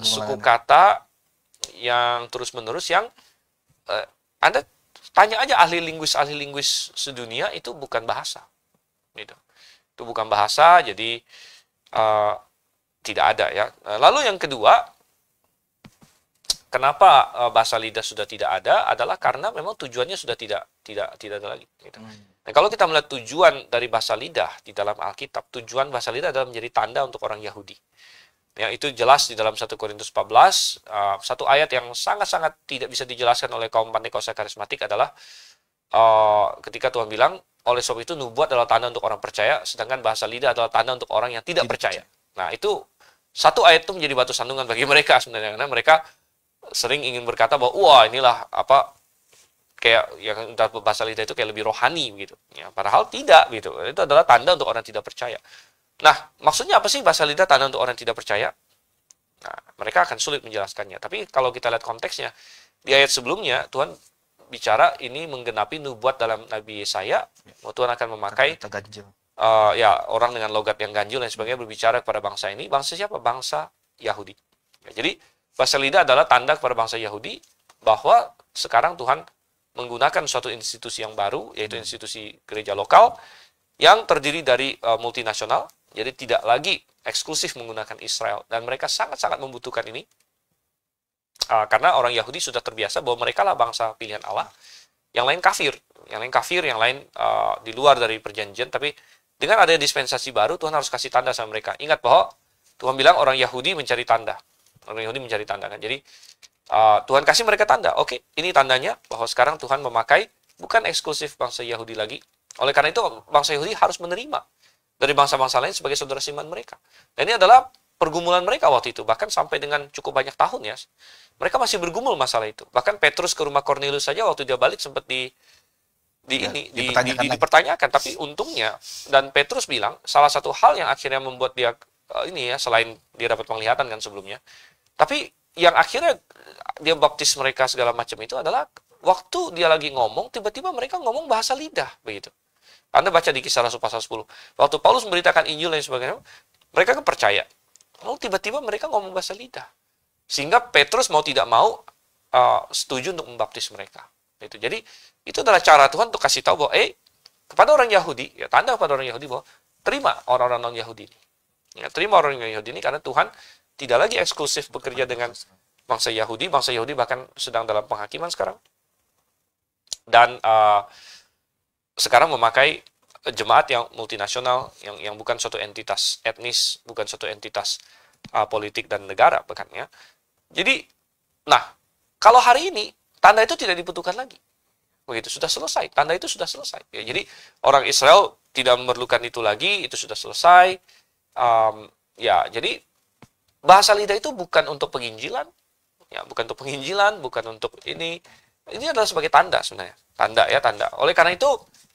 suku kata yang terus-menerus yang Anda tanya aja ahli linguis sedunia, itu bukan bahasa, gitu. Itu bukan bahasa, jadi tidak ada ya. Lalu yang kedua, kenapa bahasa lidah sudah tidak ada adalah karena memang tujuannya sudah tidak ada lagi. Gitu. Nah, kalau kita melihat tujuan dari bahasa lidah di dalam Alkitab, tujuan bahasa lidah adalah menjadi tanda untuk orang Yahudi. Ya, itu jelas di dalam 1 Korintus 14, satu ayat yang sangat-sangat tidak bisa dijelaskan oleh kaum Pantekosta karismatik adalah ketika Tuhan bilang, oleh sebab itu nubuat adalah tanda untuk orang percaya, sedangkan bahasa lidah adalah tanda untuk orang yang tidak percaya. Nah, itu satu ayat itu menjadi batu sandungan bagi mereka sebenarnya, karena mereka sering ingin berkata bahwa wah inilah kayak yang bahasa lidah itu kayak lebih rohani begitu. Ya, padahal tidak gitu. Itu adalah tanda untuk orang tidak percaya. Nah, maksudnya apa sih bahasa lidah tanda untuk orang tidak percaya? Nah, mereka akan sulit menjelaskannya. Tapi kalau kita lihat konteksnya, di ayat sebelumnya Tuhan bicara ini menggenapi nubuat dalam Nabi Yesaya, bahwa Tuhan akan memakai ya orang dengan logat yang ganjil dan sebagainya berbicara kepada bangsa ini. Bangsa siapa? Bangsa Yahudi. Ya, jadi bahasa lidah adalah tanda kepada bangsa Yahudi bahwa sekarang Tuhan menggunakan suatu institusi yang baru, yaitu institusi gereja lokal yang terdiri dari multinasional, jadi tidak lagi eksklusif menggunakan Israel, dan mereka sangat-sangat membutuhkan ini karena orang Yahudi sudah terbiasa bahwa mereka lah bangsa pilihan Allah, yang lain kafir, yang lain di luar dari perjanjian. Tapi dengan adanya dispensasi baru, Tuhan harus kasih tanda sama mereka. Ingat bahwa Tuhan bilang orang Yahudi mencari tanda, kan. Jadi Tuhan kasih mereka tanda. Oke, ini tandanya bahwa sekarang Tuhan memakai bukan eksklusif bangsa Yahudi lagi. Oleh karena itu, bangsa Yahudi harus menerima dari bangsa-bangsa lain sebagai saudara seiman mereka. Dan ini adalah pergumulan mereka waktu itu, bahkan sampai dengan cukup banyak tahun ya. Mereka masih bergumul masalah itu. Bahkan Petrus ke rumah Kornelius saja waktu dia balik sempat dipertanyakan. Tapi untungnya, dan Petrus bilang salah satu hal yang akhirnya membuat dia selain dia dapat penglihatan kan sebelumnya, tapi yang akhirnya dia baptis mereka segala macam itu adalah waktu dia lagi ngomong, tiba-tiba mereka ngomong bahasa lidah, begitu. Anda baca di Kisah Rasul pasal 10. Waktu Paulus memberitakan Injil dan sebagainya, mereka kan percaya. Lalu tiba-tiba mereka ngomong bahasa lidah. Sehingga Petrus mau tidak mau setuju untuk membaptis mereka. Itu. Jadi itu adalah cara Tuhan untuk kasih tahu bahwa kepada orang Yahudi, ya tanda kepada orang Yahudi bahwa terima orang-orang non-Yahudi ini. Ya, terima orang Yahudi ini karena Tuhan tidak lagi eksklusif bekerja dengan bangsa Yahudi bahkan sedang dalam penghakiman sekarang. Dan sekarang memakai jemaat yang multinasional, yang bukan suatu entitas etnis, bukan suatu entitas politik dan negara bahkan ya. Jadi, nah, kalau hari ini tanda itu tidak dibutuhkan lagi. Begitu, sudah selesai. Tanda itu sudah selesai. Ya, jadi orang Israel tidak memerlukan itu lagi, itu sudah selesai. Ya, jadi bahasa lidah itu bukan untuk penginjilan, ya, bukan untuk penginjilan, bukan untuk ini. Ini adalah sebagai tanda sebenarnya, tanda. Oleh karena itu,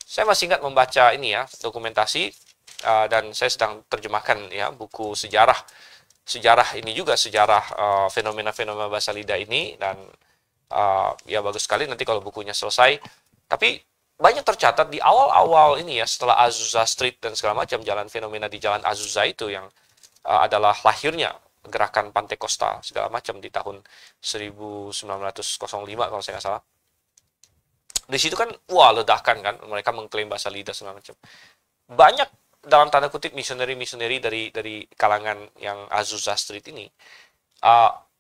saya masih ingat membaca ini ya, dokumentasi, dan saya sedang terjemahkan ya buku sejarah ini juga, sejarah fenomena-fenomena bahasa lidah ini, dan ya bagus sekali nanti kalau bukunya selesai. Tapi banyak tercatat di awal-awal ini ya, setelah Azusa Street dan segala macam, jalan fenomena di jalan Azusa itu yang adalah lahirnya gerakan Pantekosta segala macam di tahun 1905 kalau saya nggak salah. Di situ kan, wah ledakan kan, mereka mengklaim bahasa lidah segala macam. Banyak dalam tanda kutip misioneri dari kalangan yang Azusa Street ini,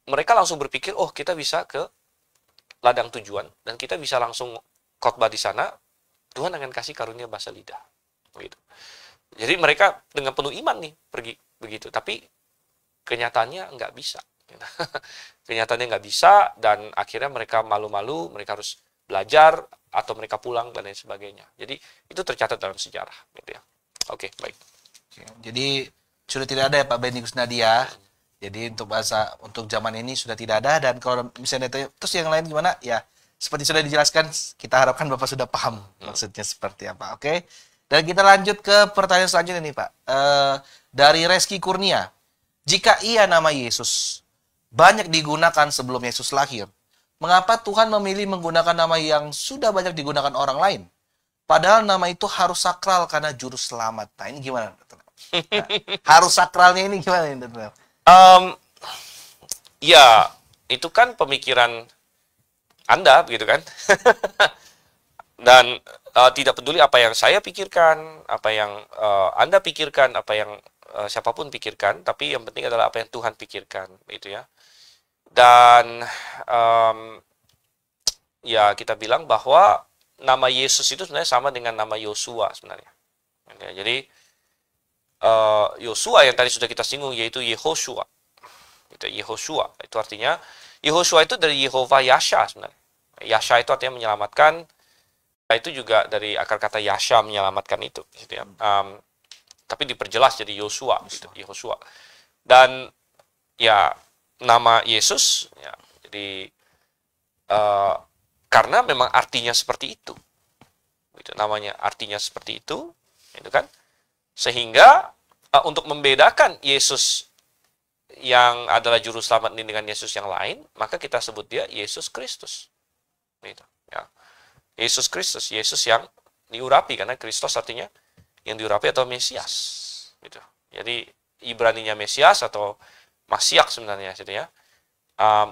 mereka langsung berpikir, oh kita bisa ke ladang tujuan dan kita bisa langsung khotbah di sana, Tuhan akan kasih karunia bahasa lidah. Begitu. Jadi mereka dengan penuh iman nih pergi begitu, tapi kenyataannya nggak bisa. Kenyataannya nggak bisa, dan akhirnya mereka malu-malu, mereka harus belajar, atau mereka pulang, dan lain sebagainya. Jadi, itu tercatat dalam sejarah. Gitu ya. Oke, baik. Jadi, sudah tidak ada ya Pak Benny Kusnadia. Jadi, untuk zaman ini sudah tidak ada, dan kalau misalnya terus yang lain gimana? Ya, seperti sudah dijelaskan, kita harapkan Bapak sudah paham maksudnya seperti apa. Oke. Dan kita lanjut ke pertanyaan selanjutnya nih Pak. Dari Reski Kurnia. Jika iya nama Yesus banyak digunakan sebelum Yesus lahir, mengapa Tuhan memilih menggunakan nama yang sudah banyak digunakan orang lain? Padahal nama itu harus sakral karena juru selamat. Nah, ini gimana? Nah, harus sakralnya ini gimana? Ya, itu kan pemikiran Anda, begitu kan? Dan tidak peduli apa yang saya pikirkan, apa yang Anda pikirkan, apa yang siapapun pikirkan, tapi yang penting adalah apa yang Tuhan pikirkan, itu ya. Dan ya kita bilang bahwa nama Yesus itu sebenarnya sama dengan nama Yosua sebenarnya. Ya, jadi Yosua yang tadi sudah kita singgung yaitu Yehoshua. Itu Yehoshua. Itu artinya Yehoshua itu dari Yehova Yasha sebenarnya. Yasha itu artinya menyelamatkan. Itu juga dari akar kata Yasha, menyelamatkan itu. Gitu ya. Tapi diperjelas jadi Yosua, gitu, Yehoshua. Dan ya nama Yesus, ya, jadi Karena memang artinya seperti itu. Itu namanya artinya seperti itu kan? Sehingga untuk membedakan Yesus yang adalah juru selamat ini dengan Yesus yang lain, maka kita sebut dia Yesus Kristus. Gitu, ya. Yesus Kristus, Yesus yang diurapi, karena Kristus artinya yang diurapi atau Mesias. Gitu. Jadi Ibraninya Mesias atau Masyak sebenarnya, gitu ya.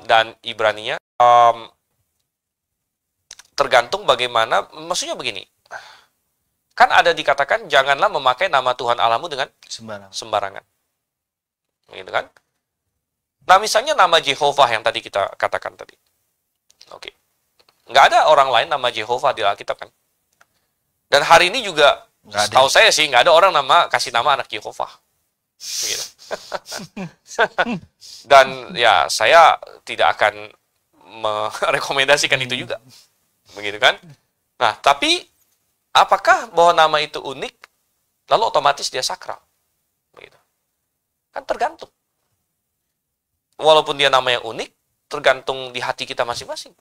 Dan Ibraninya tergantung bagaimana, maksudnya begini. Kan ada dikatakan janganlah memakai nama Tuhan Allahmu dengan sembarangan. Gitu kan? Nah, misalnya nama Jehovah yang tadi kita katakan tadi. Oke. Nggak ada orang lain nama Jehovah di Alkitab kan? Dan hari ini juga, setahu saya sih, nggak ada orang kasih nama anak Jehovah. Begitu. Dan ya, saya tidak akan merekomendasikan itu juga. Begitu kan? Nah, tapi apakah bahwa nama itu unik, lalu otomatis dia sakral? Begitu. Kan tergantung. Walaupun dia nama yang unik, tergantung di hati kita masing-masing.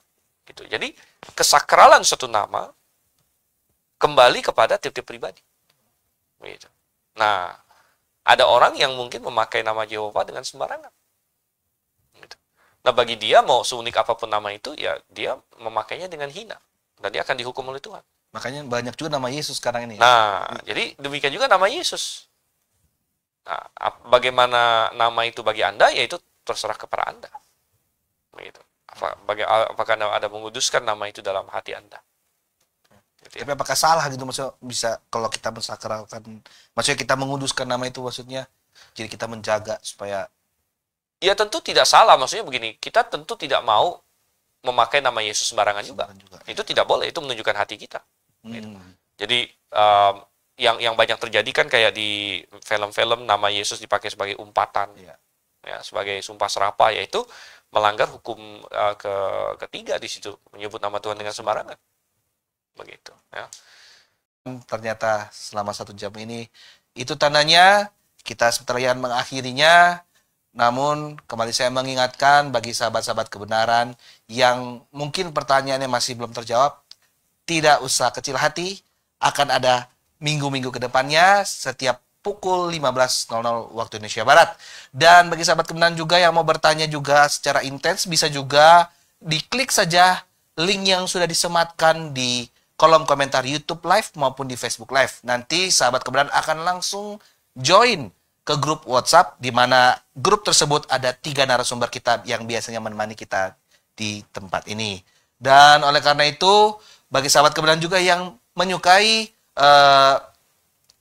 Gitu. Jadi, kesakralan suatu nama kembali kepada tiap-tiap pribadi. Begitu. Nah, ada orang yang mungkin memakai nama Jehovah dengan sembarangan. Gitu. Nah, bagi dia, mau seunik apapun nama itu, ya dia memakainya dengan hina. Dan dia akan dihukum oleh Tuhan. Makanya banyak juga nama Yesus sekarang ini. Nah, jadi demikian juga nama Yesus. Nah, bagaimana nama itu bagi Anda, ya itu terserah kepada Anda. Begitu. Apakah Anda menguduskan nama itu dalam hati Anda? Gitu ya. Tapi apakah salah gitu, maksudnya bisa kalau kita mensakralkan, maksudnya kita menguduskan nama itu, maksudnya jadi kita menjaga supaya... Ya tentu tidak salah, maksudnya begini, kita tentu tidak mau memakai nama Yesus sembarangan juga. Itu tidak boleh, itu menunjukkan hati kita. Gitu. Jadi yang banyak terjadi kan kayak di film-film nama Yesus dipakai sebagai umpatan, ya, sebagai sumpah serapah, yaitu melanggar hukum ketiga di situ, menyebut nama Tuhan dengan sembarangan. Begitu. Ya. Ternyata selama 1 jam ini itu tandanya kita sebentar mengakhirinya. Namun kembali saya mengingatkan bagi sahabat-sahabat kebenaran yang mungkin pertanyaannya masih belum terjawab, tidak usah kecil hati, akan ada minggu-minggu ke depannya setiap pukul 15.00 waktu Indonesia Barat. Dan bagi sahabat kebenaran juga yang mau bertanya juga secara intens, bisa juga diklik saja link yang sudah disematkan di kolom komentar YouTube Live maupun di Facebook Live. Nanti sahabat kebenaran akan langsung join ke grup WhatsApp, di mana grup tersebut ada 3 narasumber kita yang biasanya menemani kita di tempat ini. Dan oleh karena itu, bagi sahabat kebenaran juga yang menyukai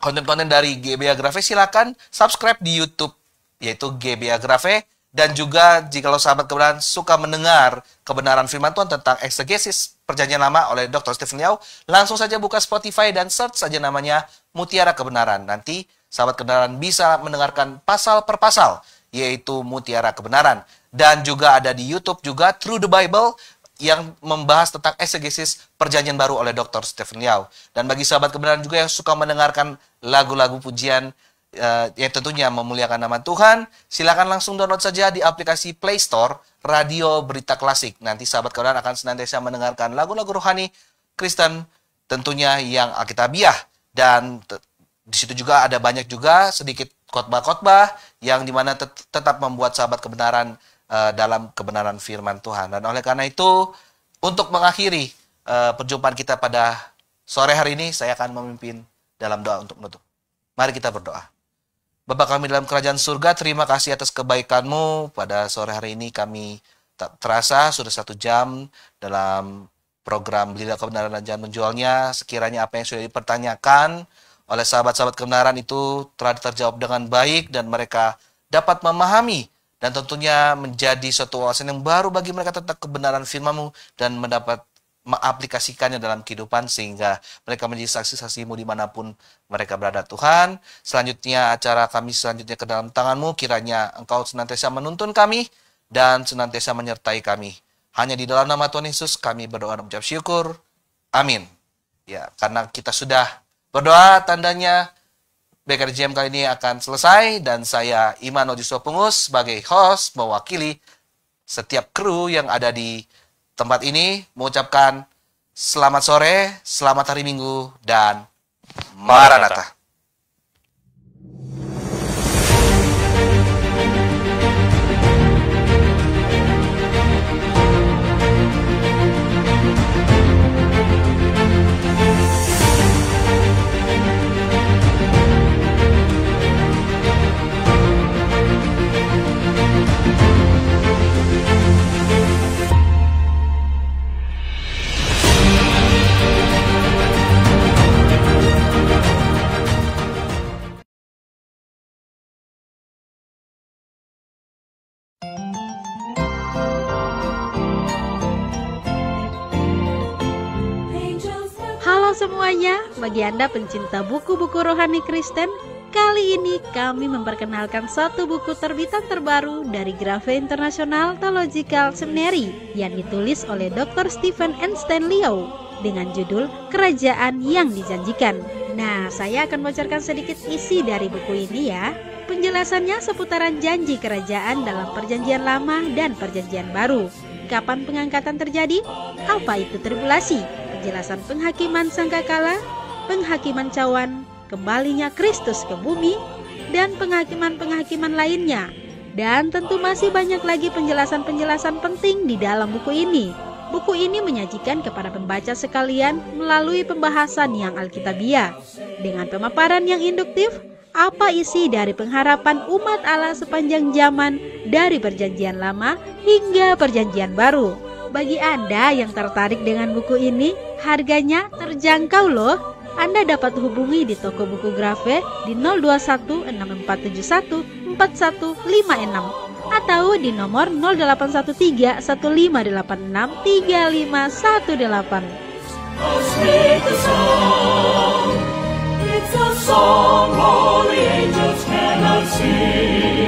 konten-konten dari GBA Grave, silakan subscribe di YouTube, yaitu GBA Grave. Dan juga jika sahabat kebenaran suka mendengar kebenaran firman Tuhan tentang eksegesis Perjanjian Lama oleh Dr. Stephen Liao, langsung saja buka Spotify dan search saja namanya Mutiara Kebenaran. Nanti sahabat kebenaran bisa mendengarkan pasal per pasal, yaitu Mutiara Kebenaran. Dan juga ada di YouTube juga Through the Bible, yang membahas tentang eksegesis Perjanjian Baru oleh Dr. Stephen Liao. Dan bagi sahabat kebenaran juga yang suka mendengarkan lagu-lagu pujian yang tentunya memuliakan nama Tuhan, silakan langsung download saja di aplikasi Play Store Radio Berita Klasik. Nanti sahabat kebenaran akan senantiasa mendengarkan lagu-lagu rohani Kristen, tentunya yang Alkitabiah. Dan di situ juga ada banyak juga sedikit khotbah-khotbah yang dimana tetap membuat sahabat kebenaran dalam kebenaran firman Tuhan. Dan oleh karena itu, untuk mengakhiri perjumpaan kita pada sore hari ini, saya akan memimpin dalam doa untuk menutup. Mari kita berdoa. Bapa kami dalam kerajaan surga, terima kasih atas kebaikan-Mu. Pada sore hari ini kami tak terasa sudah 1 jam dalam program Belilah Kebenaran dan Jangan Menjualnya. Sekiranya apa yang sudah dipertanyakan oleh sahabat-sahabat kebenaran itu telah terjawab dengan baik dan mereka dapat memahami dan tentunya menjadi suatu wawasan yang baru bagi mereka tentang kebenaran firman-Mu dan mendapat mengaplikasikannya dalam kehidupan sehingga mereka menjadi saksi-saksi-Mu dimanapun mereka berada. Tuhan, selanjutnya acara kami selanjutnya ke dalam tangan-Mu, kiranya Engkau senantiasa menuntun kami dan senantiasa menyertai kami. Hanya di dalam nama Tuhan Yesus kami berdoa dan mengucap syukur. Amin. Ya, karena kita sudah berdoa, tandanya BKRJM kali ini akan selesai dan saya Iman Ojuswa Pungus sebagai host mewakili setiap kru yang ada di tempat ini mengucapkan selamat sore, selamat hari Minggu, dan Maranatha. Halo semuanya, bagi Anda pencinta buku-buku rohani Kristen, kali ini kami memperkenalkan satu buku terbitan terbaru dari Grace International Theological Seminary yang ditulis oleh Dr. Stephen N. Liao dengan judul Kerajaan yang Dijanjikan. Nah, saya akan bocorkan sedikit isi dari buku ini ya. Penjelasannya seputaran janji kerajaan dalam Perjanjian Lama dan Perjanjian Baru. Kapan pengangkatan terjadi? Apa itu tribulasi? Penjelasan penghakiman sangkakala, penghakiman cawan, kembalinya Kristus ke bumi, dan penghakiman-penghakiman lainnya. Dan tentu masih banyak lagi penjelasan-penjelasan penting di dalam buku ini. Buku ini menyajikan kepada pembaca sekalian melalui pembahasan yang alkitabiah. Dengan pemaparan yang induktif, apa isi dari pengharapan umat Allah sepanjang zaman dari Perjanjian Lama hingga Perjanjian Baru. Bagi Anda yang tertarik dengan buku ini, harganya terjangkau loh. Anda dapat hubungi di toko buku Grace di 02164714156 atau di nomor 081315863518. It's a song all the angels cannot sing.